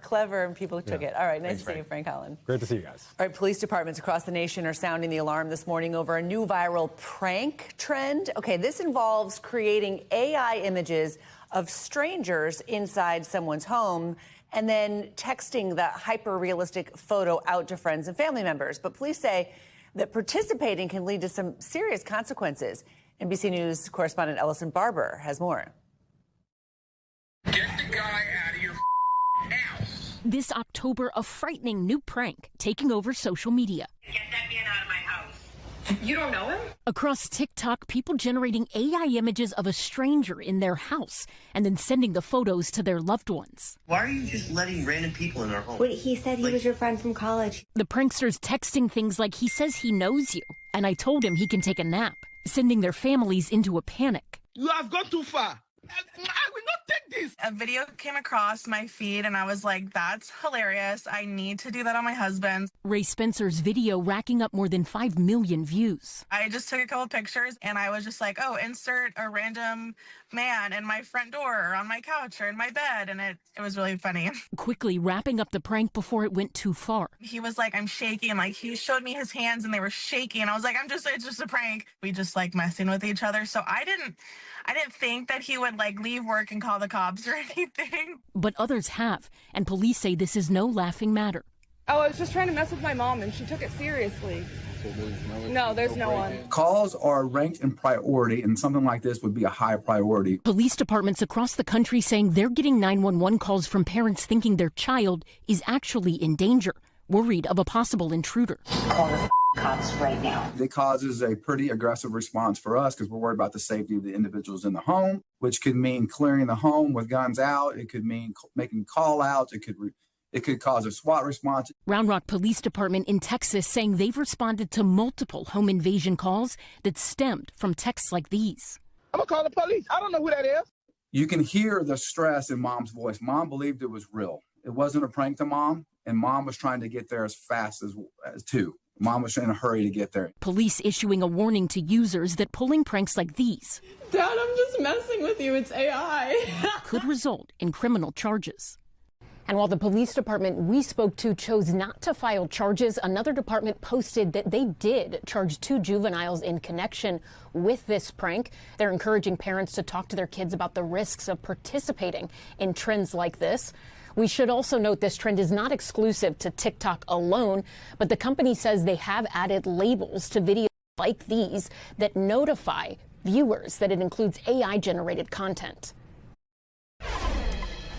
and people took it. All right, nice to see you, Frank Holland. Great to see you guys. All right, police departments across the nation are sounding the alarm this morning over a new viral prank trend. Okay, this involves creating AI images of strangers inside someone's home and then texting the hyper-realistic photo out to friends and family members. But police say that participating can lead to some serious consequences. NBC News correspondent Ellison Barber has more. Get the guy out of your house. This October, a frightening new prank taking over social media. Get that man out of my house. You don't know him? Across TikTok, people generating AI images of a stranger in their house and then sending the photos to their loved ones. Why are you just letting random people in our home? Wait, he said he was your friend from college. The pranksters texting things like, he says he knows you, and I told him he can take a nap, sending their families into a panic. You have gone too far. I will not take this. A video came across my feed and I was like, that's hilarious. I need to do that on my husband. Ray Spencer's video racking up more than 5 million views. I just took a couple pictures and I was just like, oh, insert a random man in my front door or on my couch or in my bed. And it was really funny. Quickly wrapping up the prank before it went too far. He was like, I'm shaking. Like, he showed me his hands and they were shaking. I was like, it's just a prank. We just like messing with each other. So I didn't think that he would like leave work and call the cops or anything. But others have, and police say this is no laughing matter. Oh, I was just trying to mess with my mom and she took it seriously. No, there's no one. Calls are ranked in priority, and something like this would be a high priority. Police departments across the country saying they're getting 911 calls from parents thinking their child is actually in danger, worried of a possible intruder. Call the cops right now. It causes a pretty aggressive response for us because we're worried about the safety of the individuals in the home, which could mean clearing the home with guns out. It could mean making call outs. It could cause a SWAT response. Round Rock Police Department in Texas saying they've responded to multiple home invasion calls that stemmed from texts like these. I'm going to call the police. I don't know who that is. You can hear the stress in Mom's voice. Mom believed it was real. It wasn't a prank to Mom, and Mom was trying to get there as fast as too. Mom was in a hurry to get there. Police issuing a warning to users that pulling pranks like these, Dad, I'm just messing with you. It's AI. could result in criminal charges. And while the police department we spoke to chose not to file charges, another department posted that they did charge 2 juveniles in connection with this prank. They're encouraging parents to talk to their kids about the risks of participating in trends like this. We should also note this trend is not exclusive to TikTok alone, but the company says they have added labels to videos like these that notify viewers that it includes AI-generated content.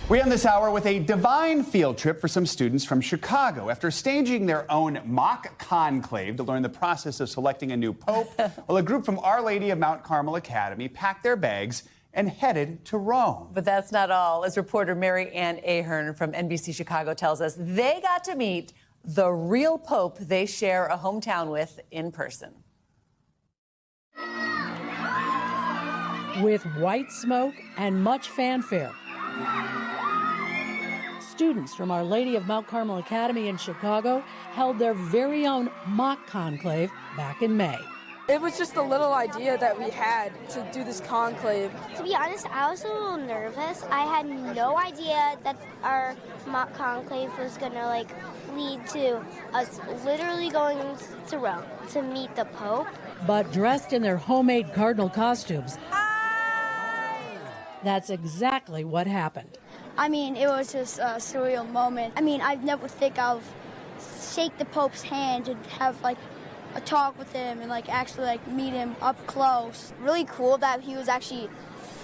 We end this hour with a divine field trip for some students from Chicago. After staging their own mock conclave to learn the process of selecting a new pope, well, a group from Our Lady of Mount Carmel Academy packed their bags and headed to Rome. But that's not all. As reporter Mary Ann Ahern from NBC Chicago tells us, they got to meet the real pope they share a hometown with in person. With white smoke and much fanfare, students from Our Lady of Mount Carmel Academy in Chicago held their very own mock conclave back in May. It was just a little idea that we had to do this conclave. To be honest, I was a little nervous. I had no idea that our mock conclave was gonna lead to us literally going to Rome to meet the Pope. But dressed in their homemade cardinal costumes, that's exactly what happened. I mean, it was just a surreal moment. I mean, I'd never think of shake the Pope's hand and have a talk with him and actually meet him up close. Really cool that he was actually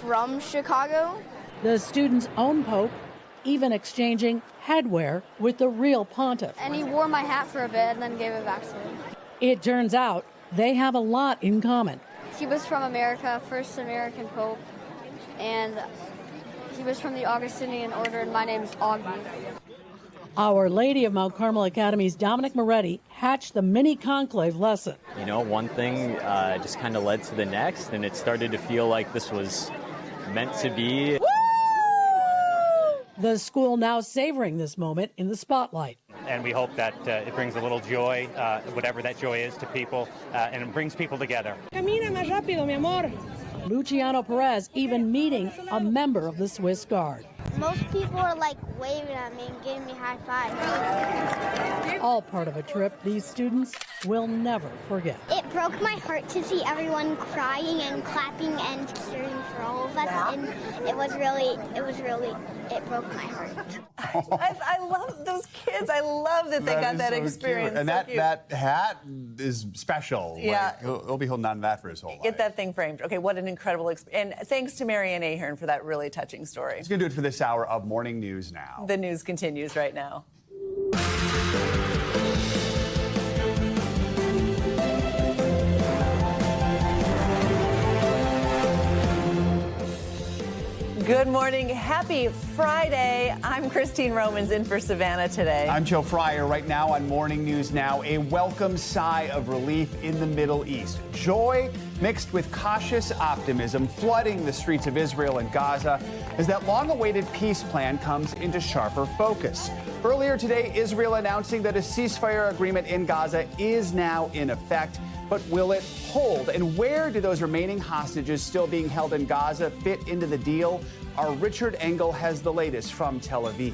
from Chicago. The student's own Pope even exchanging headwear with the real pontiff. And he wore my hat for a bit and then gave it back to me. It turns out they have a lot in common. He was from America, first American Pope, and he was from the Augustinian order, and my name is Augie. Our Lady of Mount Carmel Academy's Dominic Moretti hatched the mini conclave lesson. You know, one thing just kind of led to the next, and it started to feel like this was meant to be. The school now savoring this moment in the spotlight. And we hope that it brings a little joy, whatever that joy is, to people, and it brings people together. Camina más rápido, mi amor. Luciano Perez even meeting a member of the Swiss Guard. Most people are waving at me and giving me high fives. All part of a trip these students will never forget. It broke my heart to see everyone crying and clapping and cheering for all of us, and it broke my heart. I love those kids. I love that they got that experience. Cute. And that hat is special. Yeah. He'll be holding on to that for his whole life. Get that thing framed. Okay, what an incredible experience. And thanks to Mary Ann Ahern for that really touching story. It's going to do it for this hour of Morning News Now. The news continues right now. Good morning. Happy Friday. I'm Christine Romans in for Savannah today. I'm Joe Fryer. Right now on Morning News Now, a welcome sigh of relief in the Middle East. Joy mixed with cautious optimism flooding the streets of Israel and Gaza as that long-awaited peace plan comes into sharper focus. Earlier today, Israel announcing that a ceasefire agreement in Gaza is now in effect. But will it hold? And where do those remaining hostages still being held in Gaza fit into the deal? Our Richard Engel has the latest from Tel Aviv.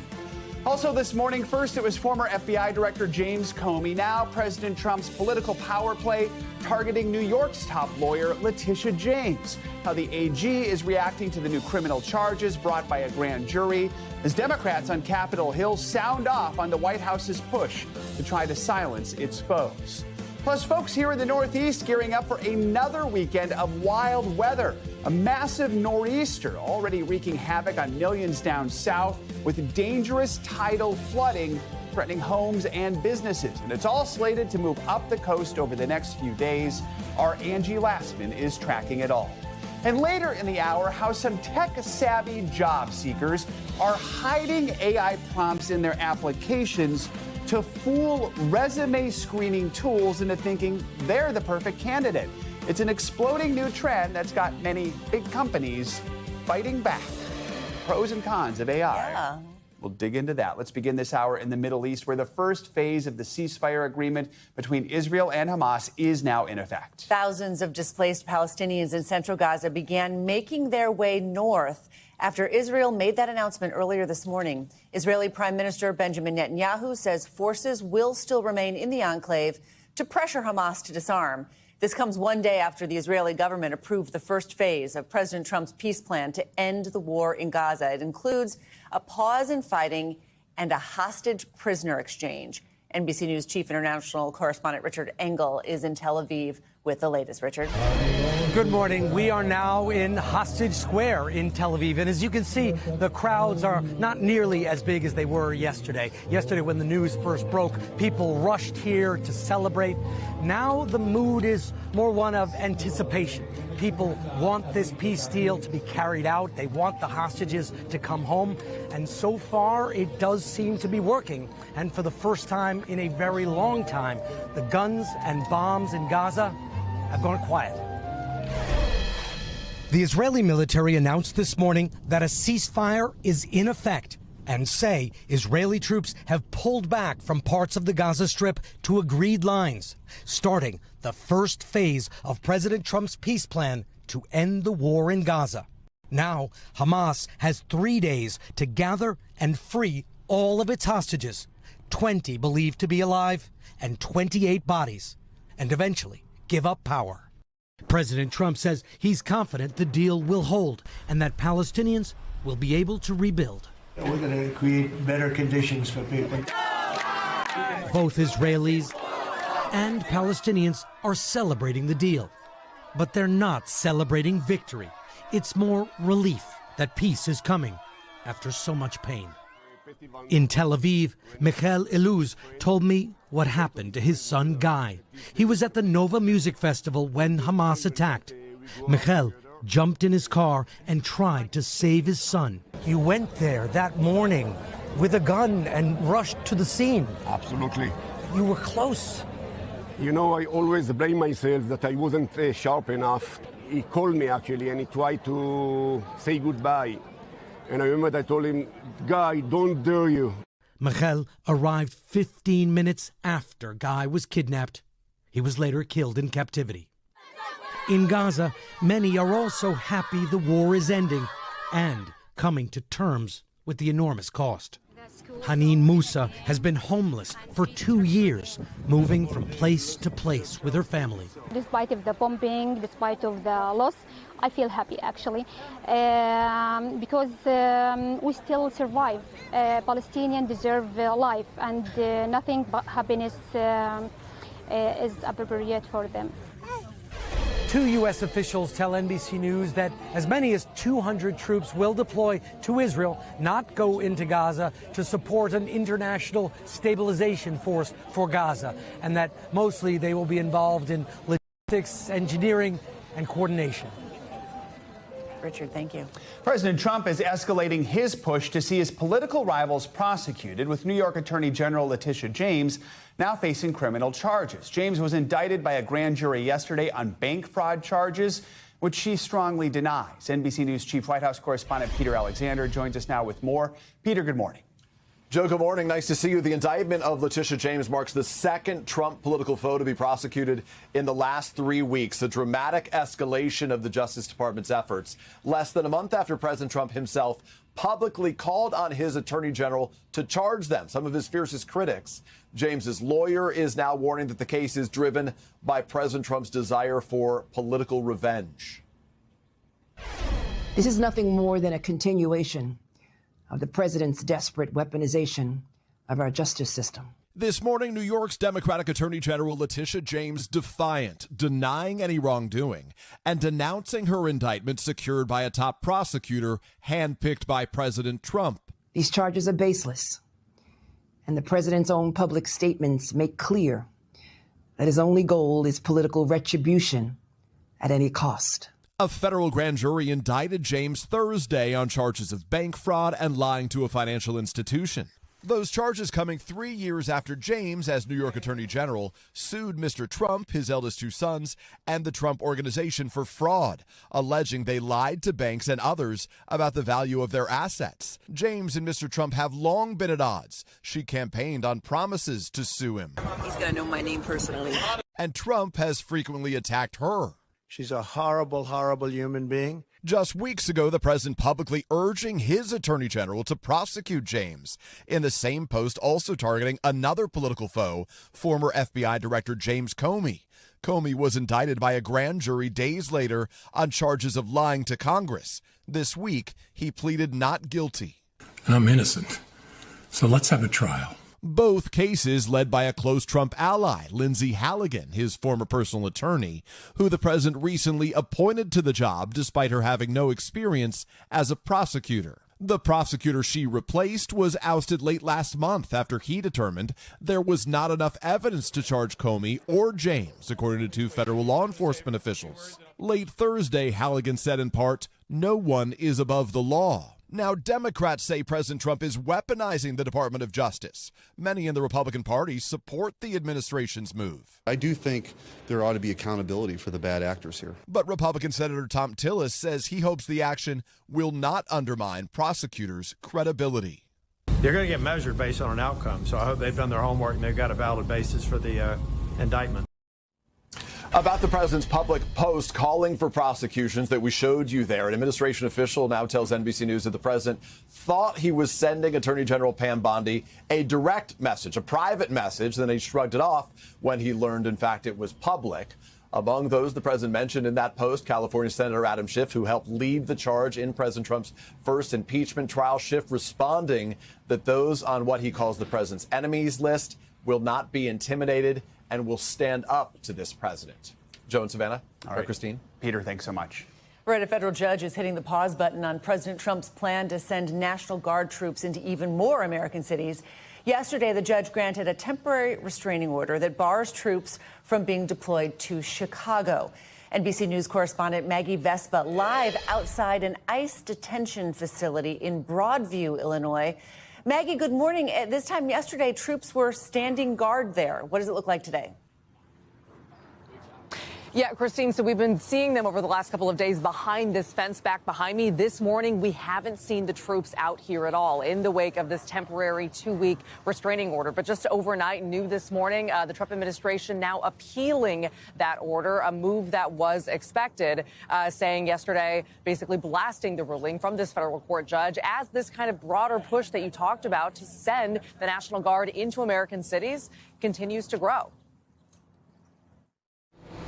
Also this morning, first it was former FBI Director James Comey. Now President Trump's political power play targeting New York's top lawyer, Letitia James. How the AG is reacting to the new criminal charges brought by a grand jury as Democrats on Capitol Hill sound off on the White House's push to try to silence its foes. Plus, folks here in the Northeast gearing up for another weekend of wild weather. A massive nor'easter already wreaking havoc on millions down south with dangerous tidal flooding threatening homes and businesses. And it's all slated to move up the coast over the next few days. Our Angie Lastman is tracking it all. And later in the hour, how some tech-savvy job seekers are hiding AI prompts in their applications to fool resume screening tools into thinking they're the perfect candidate. It's an exploding new trend that's got many big companies fighting back. Pros and cons of AI. Yeah. We'll dig into that. Let's begin this hour in the Middle East, where the first phase of the ceasefire agreement between Israel and Hamas is now in effect. Thousands of displaced Palestinians in central Gaza began making their way north after Israel made that announcement earlier this morning. Israeli Prime Minister Benjamin Netanyahu says forces will still remain in the enclave to pressure Hamas to disarm. This comes one day after the Israeli government approved the first phase of President Trump's peace plan to end the war in Gaza. It includes a pause in fighting and a hostage prisoner exchange. NBC News chief international correspondent Richard Engel is in Tel Aviv with the latest. Richard. Good morning. We are now in Hostage Square in Tel Aviv. And as you can see, the crowds are not nearly as big as they were yesterday. Yesterday, when the news first broke, people rushed here to celebrate. Now the mood is more one of anticipation. People want this peace deal to be carried out. They want the hostages to come home. And so far, it does seem to be working. And for the first time in a very long time, the guns and bombs in Gaza have gone quiet. The Israeli military announced this morning that a ceasefire is in effect and say Israeli troops have pulled back from parts of the Gaza Strip to agreed lines, starting the first phase of President Trump's peace plan to end the war in Gaza. Now, Hamas has 3 days to gather and free all of its hostages, 20 believed to be alive and 28 bodies, and eventually give up power. President Trump says he's confident the deal will hold and that Palestinians will be able to rebuild. We're going to create better conditions for people. Both Israelis and Palestinians are celebrating the deal, but they're not celebrating victory. It's more relief that peace is coming after so much pain. In Tel Aviv, Michael Eluz told me what happened to his son Guy. He was at the Nova Music Festival when Hamas attacked. Michael jumped in his car and tried to save his son. You went there that morning with a gun and rushed to the scene. Absolutely. You were close. You know, I always blame myself that I wasn't sharp enough. He called me actually and he tried to say goodbye. And I remember I told him, Guy, don't dare you. Michael arrived 15 minutes after Guy was kidnapped. He was later killed in captivity. In Gaza, many are also happy the war is ending and coming to terms with the enormous cost. Haneen Musa has been homeless for 2 years, moving from place to place with her family. Despite of the bombing, despite of the loss, I feel happy actually, because we still survive. Palestinians deserve life, and nothing but happiness is appropriate for them. 2 U.S. officials tell NBC News that as many as 200 troops will deploy to Israel, not go into Gaza, to support an international stabilization force for Gaza, and that mostly they will be involved in logistics, engineering, and coordination. Richard, thank you. President Trump is escalating his push to see his political rivals prosecuted, with New York Attorney General Letitia James now facing criminal charges. James was indicted by a grand jury yesterday on bank fraud charges, which she strongly denies. NBC News Chief White House correspondent Peter Alexander joins us now with more. Peter, good morning. Joe, good morning. Nice to see you. The indictment of Letitia James marks the second Trump political foe to be prosecuted in the last 3 weeks, a dramatic escalation of the Justice Department's efforts. Less than a month after President Trump himself publicly called on his attorney general to charge them, some of his fiercest critics. James's lawyer is now warning that the case is driven by President Trump's desire for political revenge. This is nothing more than a continuation of the president's desperate weaponization of our justice system. This morning, New York's Democratic Attorney General Letitia James defiant, denying any wrongdoing, and denouncing her indictment secured by a top prosecutor handpicked by President Trump. These charges are baseless, and the president's own public statements make clear that his only goal is political retribution at any cost. A federal grand jury indicted James Thursday on charges of bank fraud and lying to a financial institution. Those charges coming 3 years after James, as New York Attorney General, sued Mr. Trump, his eldest two sons, and the Trump Organization for fraud, alleging they lied to banks and others about the value of their assets. James and Mr. Trump have long been at odds. She campaigned on promises to sue him. He's going to know my name personally. And Trump has frequently attacked her. She's a horrible, horrible human being. Just weeks ago, the president publicly urging his attorney general to prosecute James. In the same post, also targeting another political foe, former FBI Director James Comey. Comey was indicted by a grand jury days later on charges of lying to Congress. This week, he pleaded not guilty. I'm innocent, so let's have a trial. Both cases led by a close Trump ally, Lindsay Halligan, his former personal attorney, who the president recently appointed to the job despite her having no experience as a prosecutor. The prosecutor she replaced was ousted late last month after he determined there was not enough evidence to charge Comey or James, according to two federal law enforcement officials. Late Thursday, Halligan said in part, "No one is above the law." Now, Democrats say President Trump is weaponizing the Department of Justice. Many in the Republican Party support the administration's move. I do think there ought to be accountability for the bad actors here. But Republican Senator Tom Tillis says he hopes the action will not undermine prosecutors' credibility. They're going to get measured based on an outcome, so I hope they've done their homework and they've got a valid basis for the indictment. About the president's public post calling for prosecutions that we showed you there, an administration official now tells NBC News that the president thought he was sending Attorney General Pam Bondi a direct message, a private message, then he shrugged it off when he learned, in fact, it was public. Among those the president mentioned in that post, California Senator Adam Schiff, who helped lead the charge in President Trump's first impeachment trial. Schiff responding that those on what he calls the president's enemies list will not be intimidated and will stand up to this president. Joe and Savannah, all right. Christine. Peter, thanks so much. Right, a federal judge is hitting the pause button on President Trump's plan to send National Guard troops into even more American cities. Yesterday, the judge granted a temporary restraining order that bars troops from being deployed to Chicago. NBC News correspondent Maggie Vespa live outside an ICE detention facility in Broadview, Illinois. Maggie, good morning. At this time yesterday, troops were standing guard there. What does it look like today? Yeah, Christine, so we've been seeing them over the last couple of days behind this fence back behind me. This morning, we haven't seen the troops out here at all in the wake of this temporary 2-week restraining order. But just overnight, new this morning, the Trump administration now appealing that order, a move that was expected, saying yesterday, basically blasting the ruling from this federal court judge as this kind of broader push that you talked about to send the National Guard into American cities continues to grow.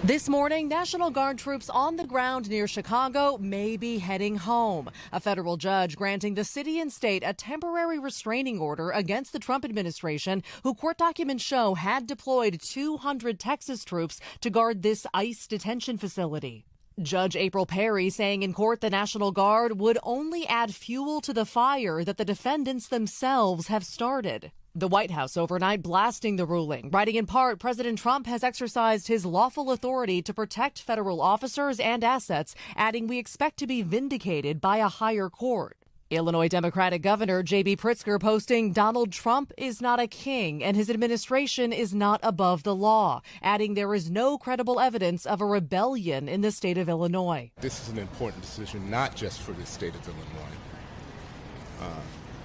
This morning, National Guard troops on the ground near Chicago may be heading home. A federal judge granting the city and state a temporary restraining order against the Trump administration, who court documents show had deployed 200 Texas troops to guard this ICE detention facility. Judge April Perry saying in court the National Guard would only add fuel to the fire that the defendants themselves have started. The White House overnight blasting the ruling, writing in part, President Trump has exercised his lawful authority to protect federal officers and assets, adding we expect to be vindicated by a higher court. Illinois Democratic Governor J.B. Pritzker posting, Donald Trump is not a king and his administration is not above the law, adding there is no credible evidence of a rebellion in the state of Illinois. This is an important decision, not just for the state of Illinois,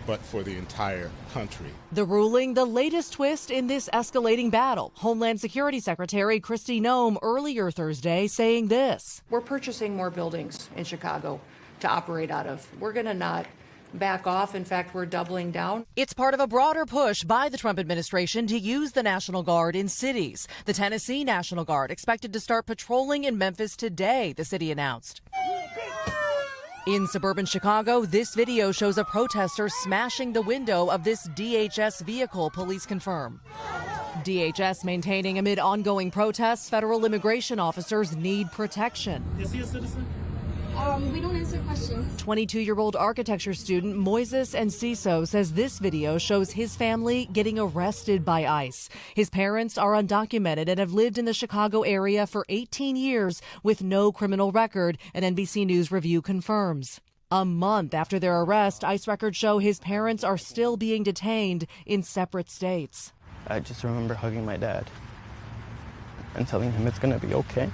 but for the entire country. The ruling, the latest twist in this escalating battle. Homeland Security Secretary Kristi Noem earlier Thursday saying this. We're purchasing more buildings in Chicago to operate out of. We're going to not back off. In fact, we're doubling down. It's part of a broader push by the Trump administration to use the National Guard in cities. The Tennessee National Guard expected to start patrolling in Memphis today, the city announced. In suburban Chicago, this video shows a protester smashing the window of this DHS vehicle, police confirm. DHS maintaining amid ongoing protests, federal immigration officers need protection. Is he a citizen? We don't answer questions. 22-year-old architecture student Moises Enciso says this video shows his family getting arrested by ICE. His parents are undocumented and have lived in the Chicago area for 18 years with no criminal record, an NBC News review confirms. A month after their arrest, ICE records show his parents are still being detained in separate states. I just remember hugging my dad and telling him it's going to be okay.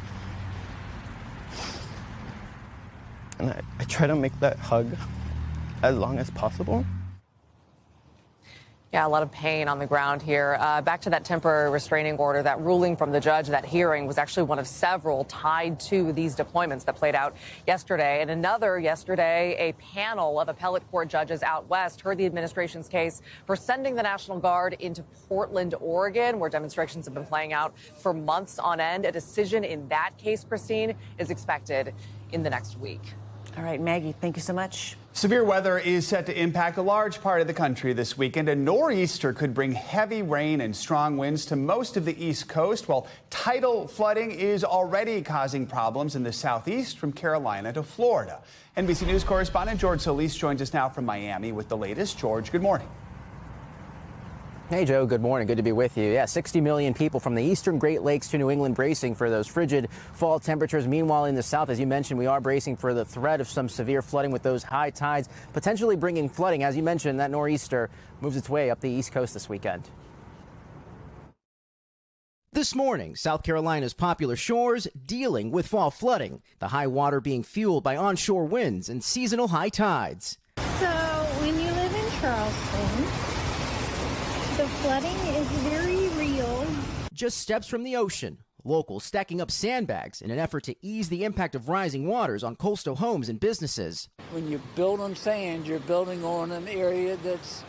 And I try to make that hug as long as possible. Yeah, a lot of pain on the ground here. Back to that temporary restraining order, that ruling from the judge, that hearing was actually one of several tied to these deployments that played out yesterday. And another yesterday, a panel of appellate court judges out west heard the administration's case for sending the National Guard into Portland, Oregon, where demonstrations have been playing out for months on end. A decision in that case, Christine, is expected in the next week. All right, Maggie, thank you so much. Severe weather is set to impact a large part of the country this weekend. A nor'easter could bring heavy rain and strong winds to most of the East Coast, while tidal flooding is already causing problems in the southeast from Carolina to Florida. NBC News correspondent George Solis joins us now from Miami with the latest. George, good morning. Hey, Joe. Good morning. Good to be with you. Yeah, 60 million people from the eastern Great Lakes to New England bracing for those frigid fall temperatures. Meanwhile, in the south, as you mentioned, we are bracing for the threat of some severe flooding with those high tides, potentially bringing flooding. As you mentioned, that nor'easter moves its way up the East Coast this weekend. This morning, South Carolina's popular shores dealing with fall flooding, the high water being fueled by onshore winds and seasonal high tides. So when you live in Charleston, the flooding is very real. Just steps from the ocean, locals stacking up sandbags in an effort to ease the impact of rising waters on coastal homes and businesses. When you build on sand, you're building on an area that's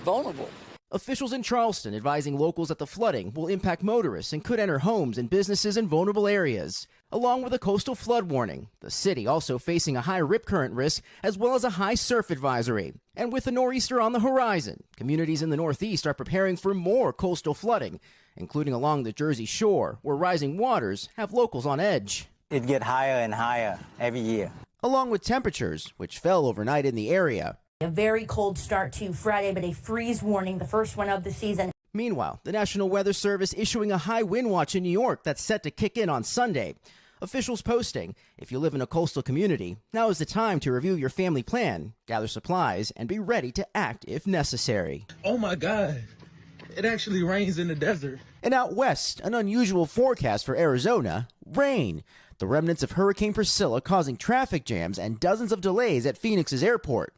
vulnerable. Officials in Charleston advising locals that the flooding will impact motorists and could enter homes and businesses in vulnerable areas. Along with a coastal flood warning, the city also facing a high rip current risk as well as a high surf advisory. And with the nor'easter on the horizon, communities in the Northeast are preparing for more coastal flooding, including along the Jersey Shore, where rising waters have locals on edge. It gets higher and higher every year. Along with temperatures, which fell overnight in the area. A very cold start to Friday, but a freeze warning, the first one of the season. Meanwhile, the National Weather Service issuing a high wind watch in New York that's set to kick in on Sunday. Officials posting, if you live in a coastal community, now is the time to review your family plan, gather supplies, and be ready to act if necessary. Oh my God, it actually rains in the desert. And out west, an unusual forecast for Arizona, rain. The remnants of Hurricane Priscilla causing traffic jams and dozens of delays at Phoenix's airport.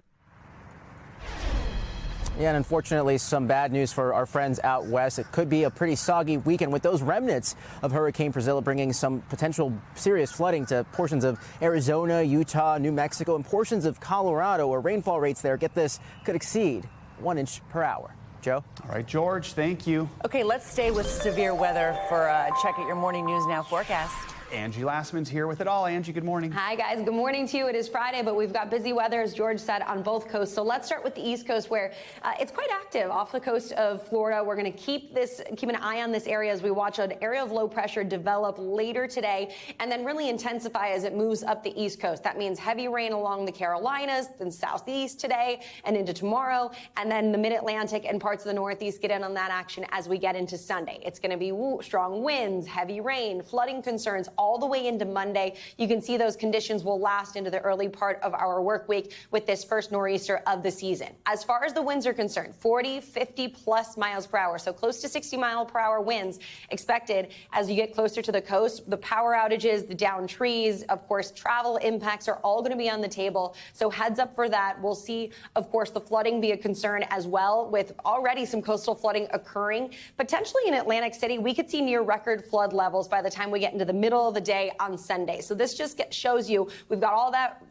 Yeah, and unfortunately, some bad news for our friends out west. It could be a pretty soggy weekend with those remnants of Hurricane Priscilla bringing some potential serious flooding to portions of Arizona, Utah, New Mexico, and portions of Colorado, where rainfall rates there, get this, could exceed 1 inch per hour. Joe? All right, George, thank you. Okay, let's stay with severe weather for a check at your morning news now forecast. Angie Lassman's here with it all. Angie, good morning. Hi, guys. Good morning to you. It is Friday, but we've got busy weather, as George said, on both coasts. So let's start with the East Coast, where it's quite active off the coast of Florida. We're going to keep an eye on this area as we watch an area of low pressure develop later today and then really intensify as it moves up the East Coast. That means heavy rain along the Carolinas and southeast today and into tomorrow, and then the mid-Atlantic and parts of the Northeast get in on that action as we get into Sunday. It's going to be strong winds, heavy rain, flooding concerns all the way into Monday. You can see those conditions will last into the early part of our work week with this first nor'easter of the season. As far as the winds are concerned, 40, 50 plus miles per hour, so close to 60 mile per hour winds expected as you get closer to the coast. The power outages, the downed trees, of course, travel impacts are all going to be on the table. So heads up for that. We'll see, of course, the flooding be a concern as well, with already some coastal flooding occurring. Potentially in Atlantic City, we could see near record flood levels by the time we get into the middle of the day on Sunday. So this just shows you we've got all that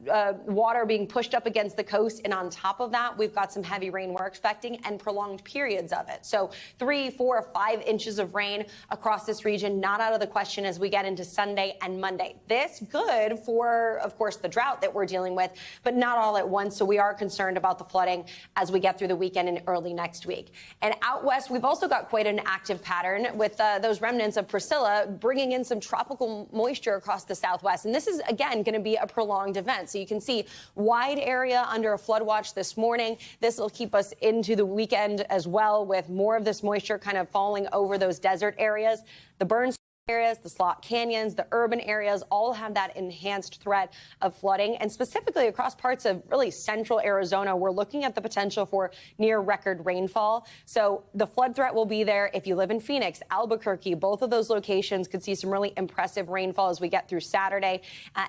water being pushed up against the coast, and on top of that, we've got some heavy rain we're expecting and prolonged periods of it. So 3, 4, 5 inches of rain across this region, not out of the question as we get into Sunday and Monday. This good for, of course, the drought that we're dealing with, but not all at once. So we are concerned about the flooding as we get through the weekend and early next week. And out west, we've also got quite an active pattern with those remnants of Priscilla bringing in some tropical moisture across the southwest. And this is, again, going to be a prolonged event. So you can see wide area under a flood watch this morning. This will keep us into the weekend as well, with more of this moisture kind of falling over those desert areas. The Burns areas, the slot canyons, the urban areas all have that enhanced threat of flooding. And specifically across parts of really central Arizona, we're looking at the potential for near record rainfall. So the flood threat will be there. If you live in Phoenix, Albuquerque, both of those locations could see some really impressive rainfall as we get through Saturday.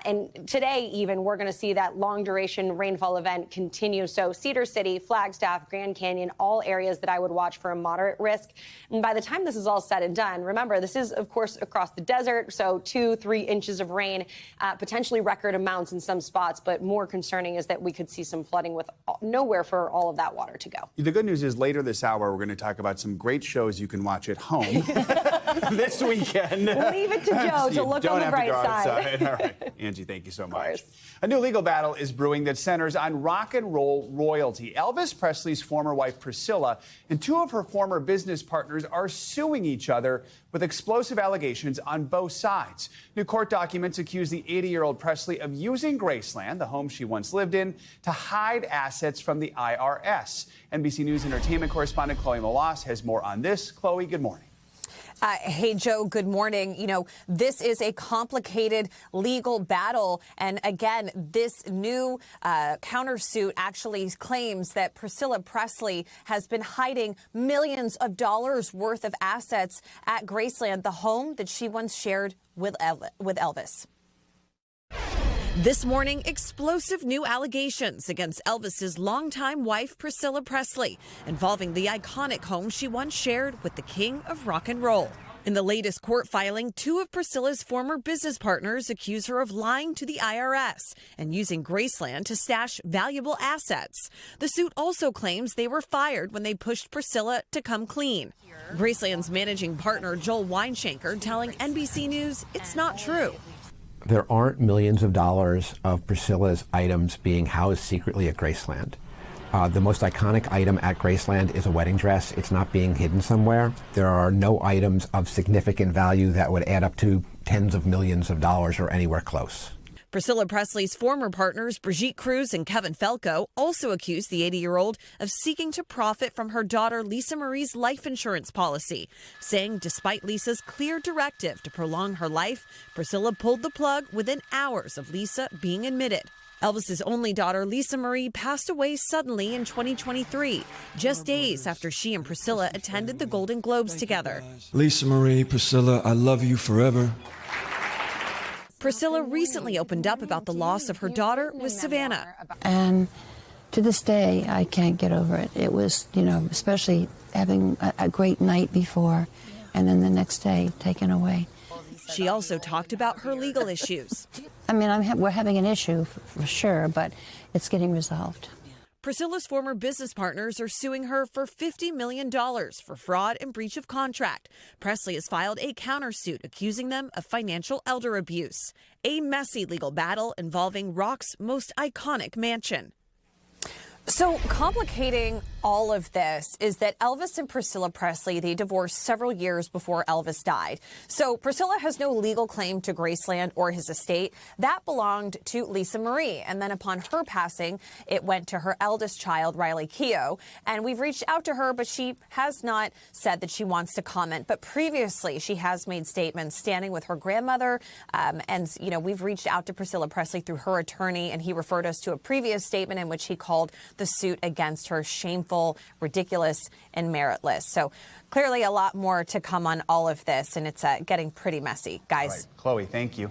And today, even, we're going to see that long duration rainfall event continue. So Cedar City, Flagstaff, Grand Canyon, all areas that I would watch for a moderate risk. And by the time this is all said and done, remember, this is, of course, across the desert, so 2, 3 inches of rain, potentially record amounts in some spots, but more concerning is that we could see some flooding with nowhere for all of that water to go. The good news is later this hour, we're going to talk about some great shows you can watch at home this weekend. Leave it to Joe to look on the bright side. All right. Angie, thank you so much. A new legal battle is brewing that centers on rock and roll royalty. Elvis Presley's former wife, Priscilla, and 2 of her former business partners are suing each other with explosive allegations on both sides. New court documents accuse the 80-year-old Presley of using Graceland, the home she once lived in, to hide assets from the IRS. NBC News entertainment correspondent Chloe Molas has more on this. Chloe, good morning. Hey, Joe, good morning. You know, this is a complicated legal battle. And again, this new countersuit actually claims that Priscilla Presley has been hiding millions of dollars worth of assets at Graceland, the home that she once shared with Elvis. This morning, explosive new allegations against Elvis's longtime wife, Priscilla Presley, involving the iconic home she once shared with the king of rock and roll. In the latest court filing, 2 of Priscilla's former business partners accuse her of lying to the IRS and using Graceland to stash valuable assets. The suit also claims they were fired when they pushed Priscilla to come clean. Graceland's managing partner, Joel Weinshanker, telling NBC News it's not true. There aren't millions of dollars of Priscilla's items being housed secretly at Graceland. The most iconic item at Graceland is a wedding dress. It's not being hidden somewhere. There are no items of significant value that would add up to tens of millions of dollars or anywhere close. Priscilla Presley's former partners, Brigitte Cruz and Kevin Falco, also accused the 80-year-old of seeking to profit from her daughter Lisa Marie's life insurance policy, saying despite Lisa's clear directive to prolong her life, Priscilla pulled the plug within hours of Lisa being admitted. Elvis's only daughter, Lisa Marie, passed away suddenly in 2023, just days after she and Priscilla attended the Golden Globes together. Lisa Marie, Priscilla, I love you forever. Priscilla recently opened up about the loss of her daughter with Savannah. And to this day, I can't get over it. It was, you know, especially having a great night before and then the next day taken away. She also talked about her legal issues. I mean, we're having an issue for sure, but it's getting resolved. Priscilla's former business partners are suing her for $50 million for fraud and breach of contract. Presley has filed a countersuit accusing them of financial elder abuse. A messy legal battle involving rock's most iconic mansion. So complicating all of this is that Elvis and Priscilla Presley, they divorced several years before Elvis died. So Priscilla has no legal claim to Graceland or his estate. That belonged to Lisa Marie. And then upon her passing, it went to her eldest child, Riley Keough. And we've reached out to her, but she has not said that she wants to comment. But previously, she has made statements standing with her grandmother. And, you know, we've reached out to Priscilla Presley through her attorney, and he referred us to a previous statement in which he called the suit against her shameful, ridiculous, and meritless. So clearly a lot more to come on all of this, and it's getting pretty messy, guys. All right, Chloe, thank you.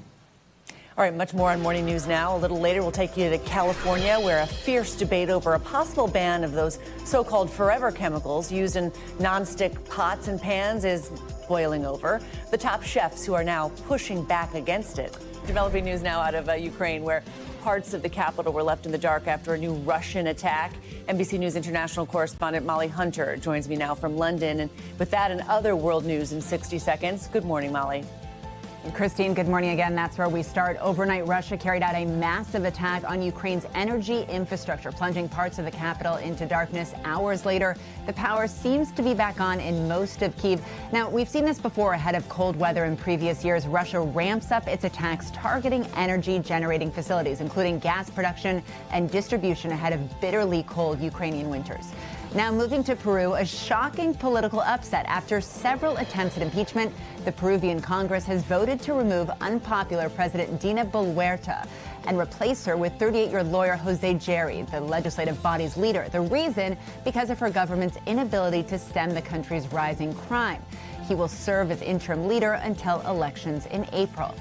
All right, much more on Morning News Now. A little later, we'll take you to California, where a fierce debate over a possible ban of those so-called forever chemicals used in nonstick pots and pans is boiling over. The top chefs who are now pushing back against it. Developing news now out of Ukraine, where parts of the capital were left in the dark after a new Russian attack. NBC News international correspondent Molly Hunter joins me now from London. And with that and other world news in 60 seconds. Good morning, Molly. Christine, good morning again. That's where we start. Overnight, Russia carried out a massive attack on Ukraine's energy infrastructure, plunging parts of the capital into darkness. Hours later, the power seems to be back on in most of Kyiv. Now, we've seen this before ahead of cold weather in previous years. Russia ramps up its attacks targeting energy-generating facilities, including gas production and distribution ahead of bitterly cold Ukrainian winters. Now moving to Peru, a shocking political upset. After several attempts at impeachment, the Peruvian Congress has voted to remove unpopular President Dina Boluarte and replace her with 38-year lawyer Jose Jerry, the legislative body's leader. The reason, because of her government's inability to stem the country's rising crime. He will serve as interim leader until elections in April.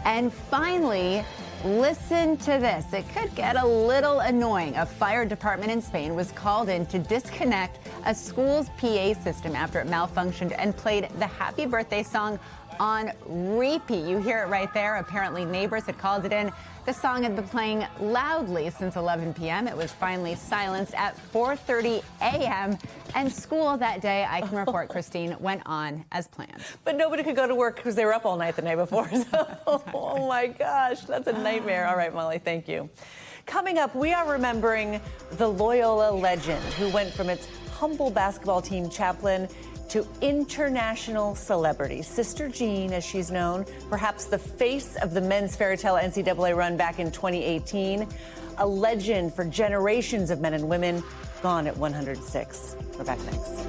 And finally, listen to this. It could get a little annoying. A fire department in Spain was called in to disconnect a school's PA system after it malfunctioned and played the Happy Birthday song on repeat. You hear it right there. Apparently neighbors had called it in. The song had been playing loudly since 11 p.m. It was finally silenced at 4:30 a.m. And school that day, I can report, Christine, went on as planned. But nobody could go to work because they were up all night the night before. So, oh my gosh, that's a nightmare. All right, Molly, thank you. Coming up, we are remembering the Loyola legend who went from its humble basketball team chaplain to international celebrity. Sister Jean, as she's known, perhaps the face of the men's fairy tale NCAA run back in 2018. A legend for generations of men and women, gone at 106. We're back next.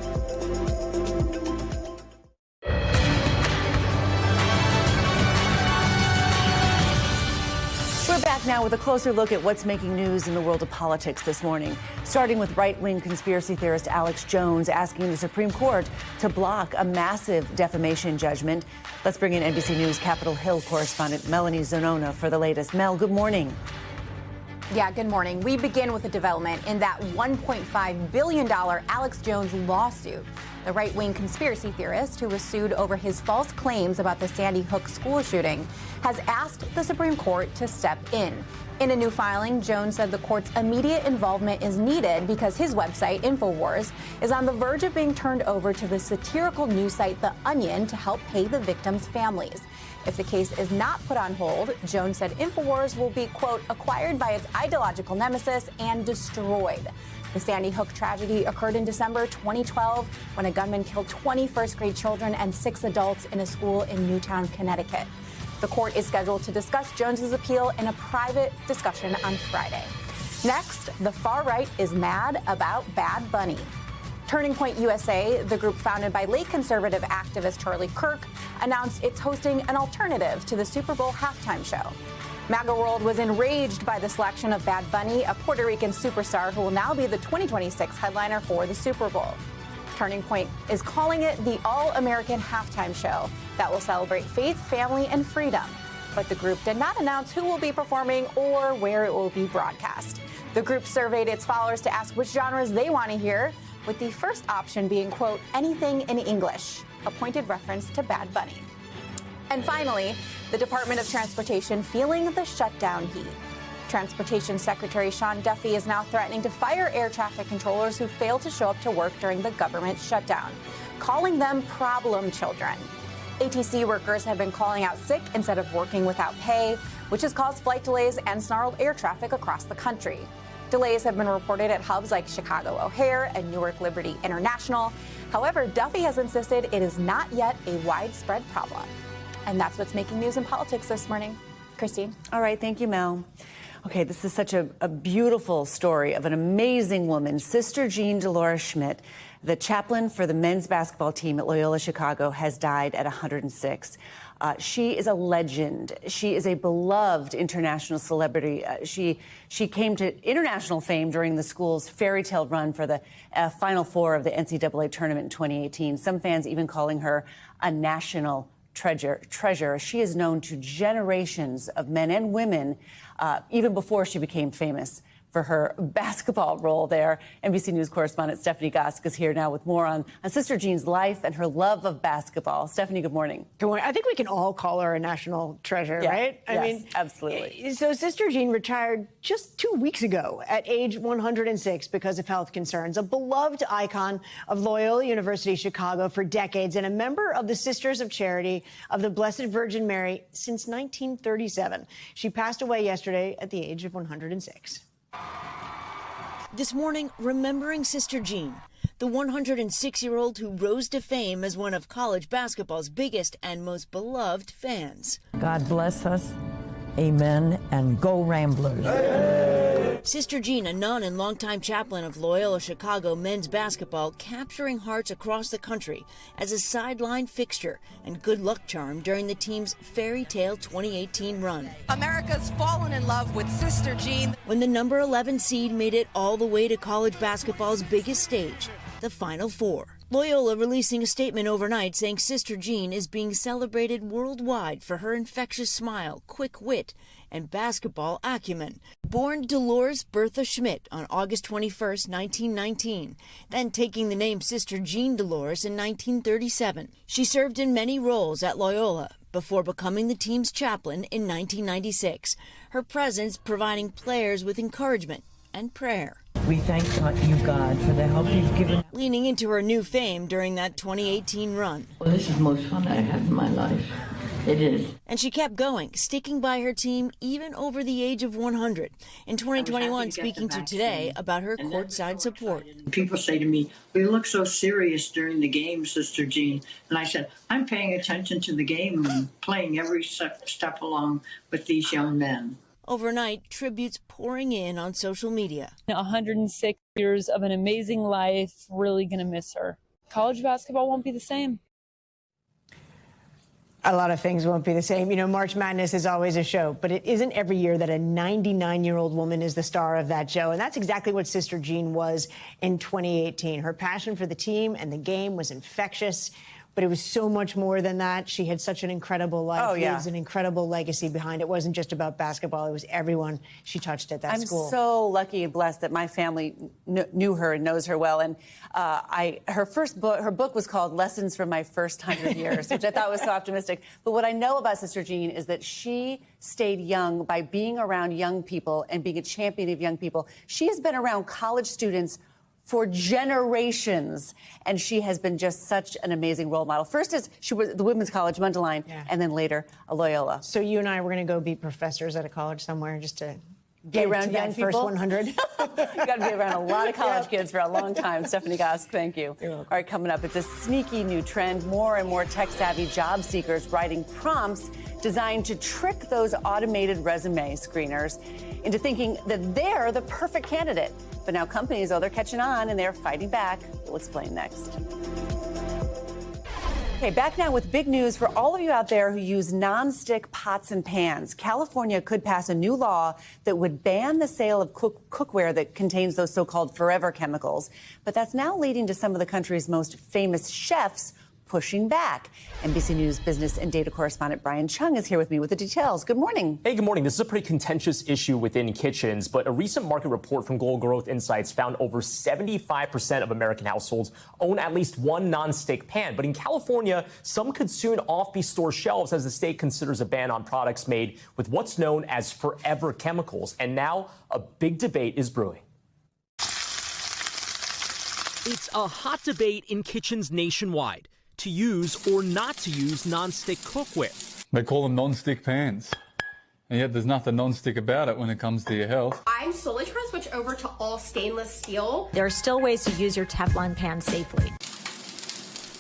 We're back now with a closer look at what's making news in the world of politics this morning. Starting with right-wing conspiracy theorist Alex Jones asking the Supreme Court to block a massive defamation judgment. Let's bring in NBC News Capitol Hill correspondent Melanie Zanona for the latest. Mel, good morning. Yeah, good morning. We begin with a development in that $1.5 billion Alex Jones lawsuit. The right-wing conspiracy theorist who was sued over his false claims about the Sandy Hook school shooting has asked the Supreme Court to step in. In a new filing, Jones said the court's immediate involvement is needed because his website, InfoWars, is on the verge of being turned over to the satirical news site The Onion to help pay the victims' families. If the case is not put on hold, Jones said InfoWars will be, quote, acquired by its ideological nemesis and destroyed. The Sandy Hook tragedy occurred in December 2012 when a gunman killed 20 first-grade children and 6 adults in a school in Newtown, Connecticut. The court is scheduled to discuss Jones's appeal in a private discussion on Friday. Next, the far right is mad about Bad Bunny. Turning Point USA, the group founded by late conservative activist Charlie Kirk, announced it's hosting an alternative to the Super Bowl halftime show. MAGA World was enraged by the selection of Bad Bunny, a Puerto Rican superstar who will now be the 2026 headliner for the Super Bowl. Turning Point is calling it the All-American Halftime Show that will celebrate faith, family, and freedom. But the group did not announce who will be performing or where it will be broadcast. The group surveyed its followers to ask which genres they want to hear, with the first option being, quote, anything in English, a pointed reference to Bad Bunny. And finally, the Department of Transportation feeling the shutdown heat. Transportation Secretary Sean Duffy is now threatening to fire air traffic controllers who fail to show up to work during the government shutdown, calling them problem children. ATC workers have been calling out sick instead of working without pay, which has caused flight delays and snarled air traffic across the country. Delays have been reported at hubs like Chicago O'Hare and Newark Liberty International. However, Duffy has insisted it is not yet a widespread problem. And that's what's making news in politics this morning. Christine. All right. Thank you, Mel. Okay, this is such a beautiful story of an amazing woman, Sister Jean Dolores Schmidt. The chaplain for the men's basketball team at Loyola Chicago has died at 106. She is a legend. She is a beloved international celebrity. She came to international fame during the school's fairy tale run for the Final Four of the NCAA tournament in 2018. Some fans even calling her a national treasure. She is known to generations of men and women, even before she became famous for her basketball role there. NBC News correspondent Stephanie Gosk is here now with more on Sister Jean's life and her love of basketball. Stephanie, good morning. Good morning. I think we can all call her a national treasure, right? I mean, absolutely. So Sister Jean retired just 2 weeks ago at age 106 because of health concerns. A beloved icon of Loyola University Chicago for decades and a member of the Sisters of Charity of the Blessed Virgin Mary since 1937. She passed away yesterday at the age of 106. This morning, remembering Sister Jean, the 106-year-old who rose to fame as one of college basketball's biggest and most beloved fans. God bless us. Amen. And go Ramblers. Hey! Sister Jean, a nun and longtime chaplain of Loyola Chicago men's basketball, capturing hearts across the country as a sideline fixture and good luck charm during the team's Fairy Tale 2018 run. America's fallen in love with Sister Jean. When the number 11 seed made it all the way to college basketball's biggest stage, the Final Four. Loyola releasing a statement overnight saying Sister Jean is being celebrated worldwide for her infectious smile, quick wit, and basketball acumen. Born Dolores Bertha Schmidt on August 21, 1919, then taking the name Sister Jean Dolores in 1937. She served in many roles at Loyola before becoming the team's chaplain in 1996, her presence providing players with encouragement and prayer. We thank you, God, for the help you've given. Leaning into her new fame during that 2018 run. Well, this is the most fun I have in my life. It is. And she kept going, sticking by her team even over the age of 100. In 2021, speaking to Today about her courtside support. People say to me, "We look so serious during the game, Sister Jean." And I said, "I'm paying attention to the game and playing every step along with these young men." Overnight, tributes pouring in on social media. 106 years of an amazing life, really going to miss her. College basketball won't be the same. A lot of things won't be the same. You know, March Madness is always a show, but it isn't every year that a 99-year-old woman is the star of that show. And that's exactly what Sister Jean was in 2018. Her passion for the team and the game was infectious. But it was so much more than that. She had such an incredible life. Oh, yeah. Leaves an incredible legacy behind. It wasn't just about basketball. It was everyone she touched at that school. I'm so lucky and blessed that my family knew her and knows her well. And her book was called Lessons from My First 100 Years, which I thought was so optimistic. But what I know about Sister Jean is that she stayed young by being around young people and being a champion of young people. She has been around college students for generations, and she has been just such an amazing role model. First as she was the Women's College, Mundelein, and then later a Loyola. So you and I were going to go be professors at a college somewhere just to get around young people. First 100. You got to be around a lot of college kids for a long time. Stephanie Gosk, thank you. All right, coming up, it's a sneaky new trend. More and more tech-savvy job seekers writing prompts designed to trick those automated resume screeners into thinking that they're the perfect candidate. But now companies, they're catching on and they're fighting back. We'll explain next. Okay, back now with big news for all of you out there who use nonstick pots and pans. California could pass a new law that would ban the sale of cookware that contains those so-called forever chemicals. But that's now leading to some of the country's most famous chefs pushing back. NBC News business and data correspondent Brian Chung is here with me with the details. Good morning. Hey, good morning. This is a pretty contentious issue within kitchens, but a recent market report from Global Growth Insights found over 75% of American households own at least one nonstick pan. But in California, some could soon off these store shelves as the state considers a ban on products made with what's known as forever chemicals. And now a big debate is brewing. It's a hot debate in kitchens nationwide to use or not to use nonstick cookware. They call them non-stick pans, and yet there's nothing non-stick about it when it comes to your health. I'm slowly trying to switch over to all stainless steel. There are still ways to use your Teflon pan safely.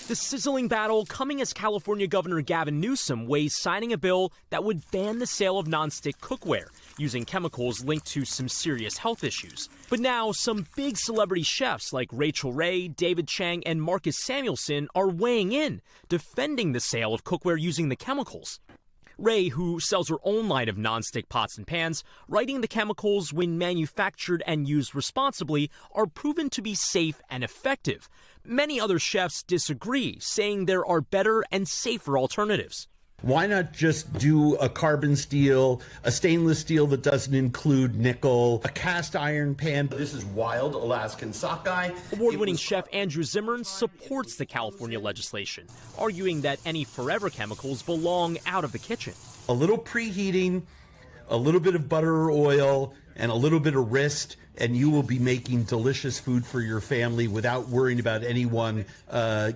The sizzling battle coming as California Governor Gavin Newsom weighs signing a bill that would ban the sale of nonstick cookware, using chemicals linked to some serious health issues. But now some big celebrity chefs like Rachel Ray, David Chang, and Marcus Samuelsson are weighing in, defending the sale of cookware using the chemicals. Ray, who sells her own line of nonstick pots and pans, writing the chemicals, when manufactured and used responsibly, are proven to be safe and effective. Many other chefs disagree, saying there are better and safer alternatives. Why not just do a carbon steel, a stainless steel that doesn't include nickel, a cast iron pan? This is wild Alaskan sockeye. Award-winning chef Andrew Zimmern supports the California legislation, arguing that any forever chemicals belong out of the kitchen. A little preheating, a little bit of butter or oil, and a little bit of wrist, and you will be making delicious food for your family without worrying about anyone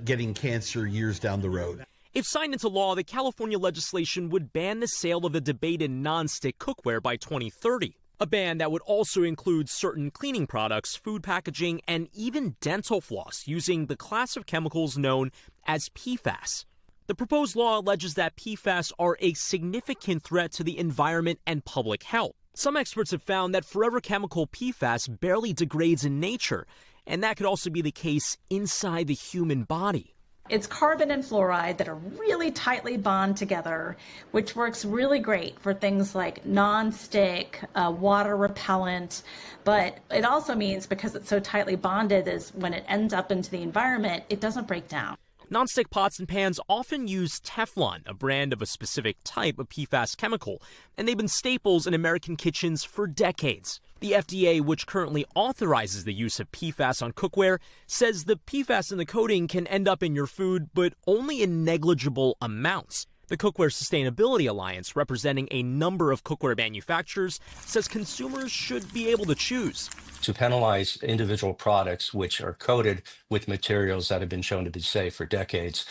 getting cancer years down the road. If signed into law, the California legislation would ban the sale of the debated nonstick cookware by 2030. A ban that would also include certain cleaning products, food packaging, and even dental floss using the class of chemicals known as PFAS. The proposed law alleges that PFAS are a significant threat to the environment and public health. Some experts have found that forever chemical PFAS barely degrades in nature, and that could also be the case inside the human body. It's carbon and fluoride that are really tightly bond together, which works really great for things like non-stick, water repellent. But it also means, because it's so tightly bonded, is when it ends up into the environment, it doesn't break down. Nonstick pots and pans often use Teflon, a brand of a specific type of PFAS chemical, and they've been staples in American kitchens for decades. The FDA, which currently authorizes the use of PFAS on cookware, says the PFAS in the coating can end up in your food, but only in negligible amounts. The Cookware Sustainability Alliance, representing a number of cookware manufacturers, says consumers should be able to choose. To penalize individual products which are coated with materials that have been shown to be safe for decades,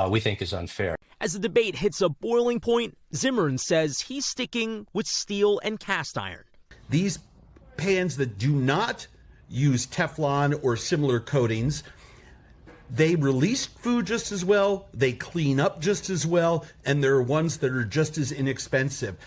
we think is unfair. As the debate hits a boiling point, Zimmern says he's sticking with steel and cast iron. These pans that do not use Teflon or similar coatings, they release food just as well, they clean up just as well, and there are ones that are just as inexpensive.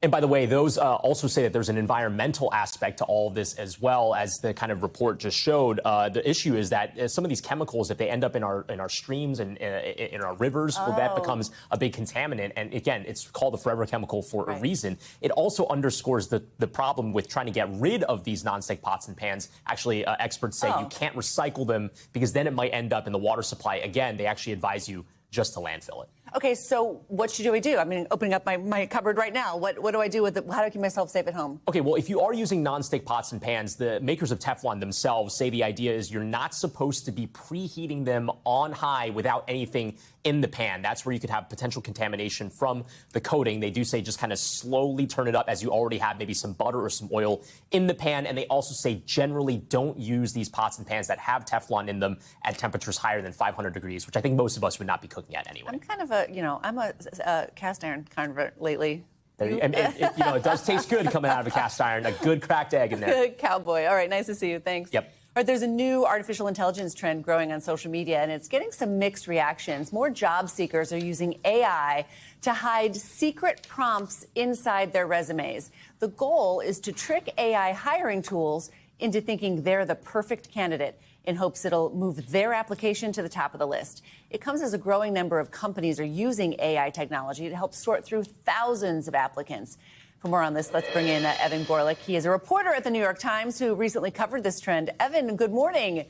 And by the way, those also say that there's an environmental aspect to all of this as well, as the kind of report just showed. The issue is that some of these chemicals, if they end up in our streams and in our rivers, well, that becomes a big contaminant. And again, it's called a forever chemical for a reason. It also underscores the problem with trying to get rid of these nonstick pots and pans. Actually, experts say you can't recycle them because then it might end up in the water supply. Again, they actually advise you just to landfill it. Okay, so what should we do? I mean, opening up my cupboard right now. What do I do with it? How do I keep myself safe at home? Okay, well, if you are using nonstick pots and pans, the makers of Teflon themselves say the idea is you're not supposed to be preheating them on high without anything in the pan. That's where you could have potential contamination from the coating. They do say just kind of slowly turn it up as you already have maybe some butter or some oil in the pan. And they also say generally don't use these pots and pans that have Teflon in them at temperatures higher than 500 degrees, which I think most of us would not be cooking at anyway. I'm kind of I'm a cast iron convert lately. And it does taste good coming out of a cast iron. A good cracked egg in there. Good cowboy. All right, nice to see you. Thanks. Yep. All right, there's a new artificial intelligence trend growing on social media, and it's getting some mixed reactions. More job seekers are using AI to hide secret prompts inside their resumes. The goal is to trick AI hiring tools into thinking they're the perfect candidate in hopes it'll move their application to the top of the list. It comes as a growing number of companies are using AI technology to help sort through thousands of applicants. For more on this, let's bring in Evan Gorlick. He is a reporter at the New York Times who recently covered this trend. Evan, good morning.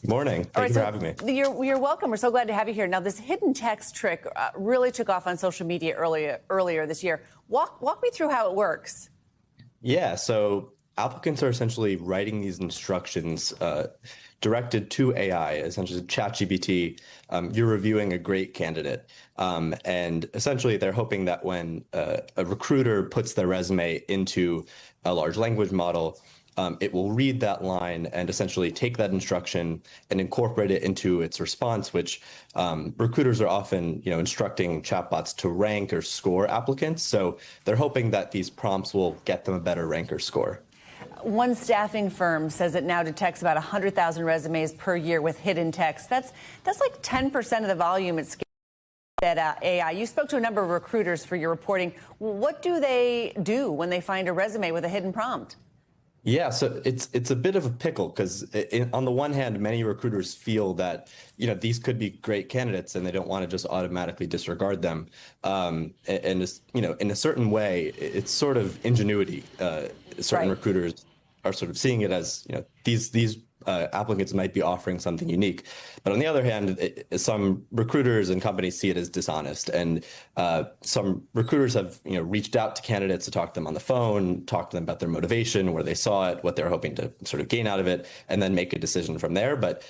Morning. Thank you for having me. You're welcome. We're so glad to have you here. Now, this hidden text trick really took off on social media earlier this year. Walk me through how it works. Yeah, so applicants are essentially writing these instructions directed to AI, essentially ChatGPT. You're reviewing a great candidate. And essentially, they're hoping that when a recruiter puts their resume into a large language model, it will read that line and essentially take that instruction and incorporate it into its response, which recruiters are often, instructing chatbots to rank or score applicants. So they're hoping that these prompts will get them a better rank or score. One staffing firm says it now detects about 100,000 resumes per year with hidden text. That's like 10% of the volume it's that AI. You spoke to a number of recruiters for your reporting. What do they do when they find a resume with a hidden prompt? Yeah, so it's a bit of a pickle because on the one hand, many recruiters feel that these could be great candidates and they don't want to just automatically disregard them. And in a certain way, it's sort of ingenuity. Certain recruiters are sort of seeing it as these applicants might be offering something unique. But on the other hand, some recruiters and companies see it as dishonest. And some recruiters have reached out to candidates to talk to them on the phone, talk to them about their motivation, where they saw it, what they're hoping to sort of gain out of it, and then make a decision from there. But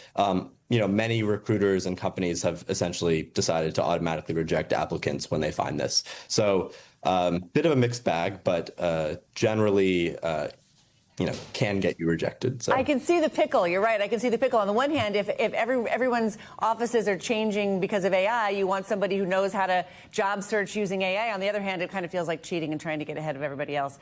many recruiters and companies have essentially decided to automatically reject applicants when they find this. So bit of a mixed bag, but generally can get you rejected. So I can see the pickle. You're right. I can see the pickle. On the one hand, if everyone's offices are changing because of AI, you want somebody who knows how to job search using AI. On the other hand, it kind of feels like cheating and trying to get ahead of everybody else.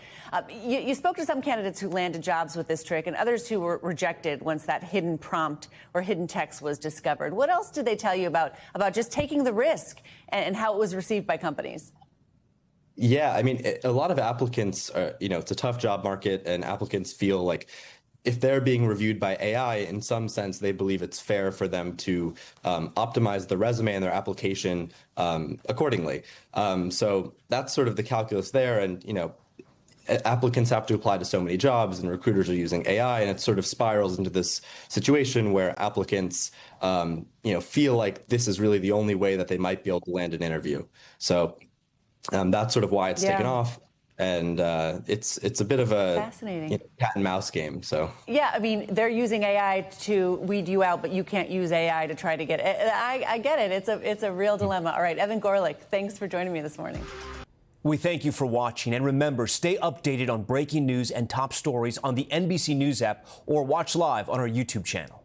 You spoke to some candidates who landed jobs with this trick and others who were rejected once that hidden prompt or hidden text was discovered. What else did they tell you about just taking the risk and how it was received by companies? Yeah, I mean, a lot of applicants are, it's a tough job market, and applicants feel like if they're being reviewed by AI, in some sense, they believe it's fair for them to optimize the resume and their application accordingly. So that's sort of the calculus there. And, applicants have to apply to so many jobs and recruiters are using AI, and it sort of spirals into this situation where applicants, feel like this is really the only way that they might be able to land an interview. So that's sort of why it's taken off, and it's a bit of a fascinating cat and mouse game. So yeah, I mean, they're using AI to weed you out, but you can't use AI to try to get it. I get it. It's a real dilemma. All right, Evan Gorlick, thanks for joining me this morning. We thank you for watching, and remember, stay updated on breaking news and top stories on the NBC News app or watch live on our YouTube channel.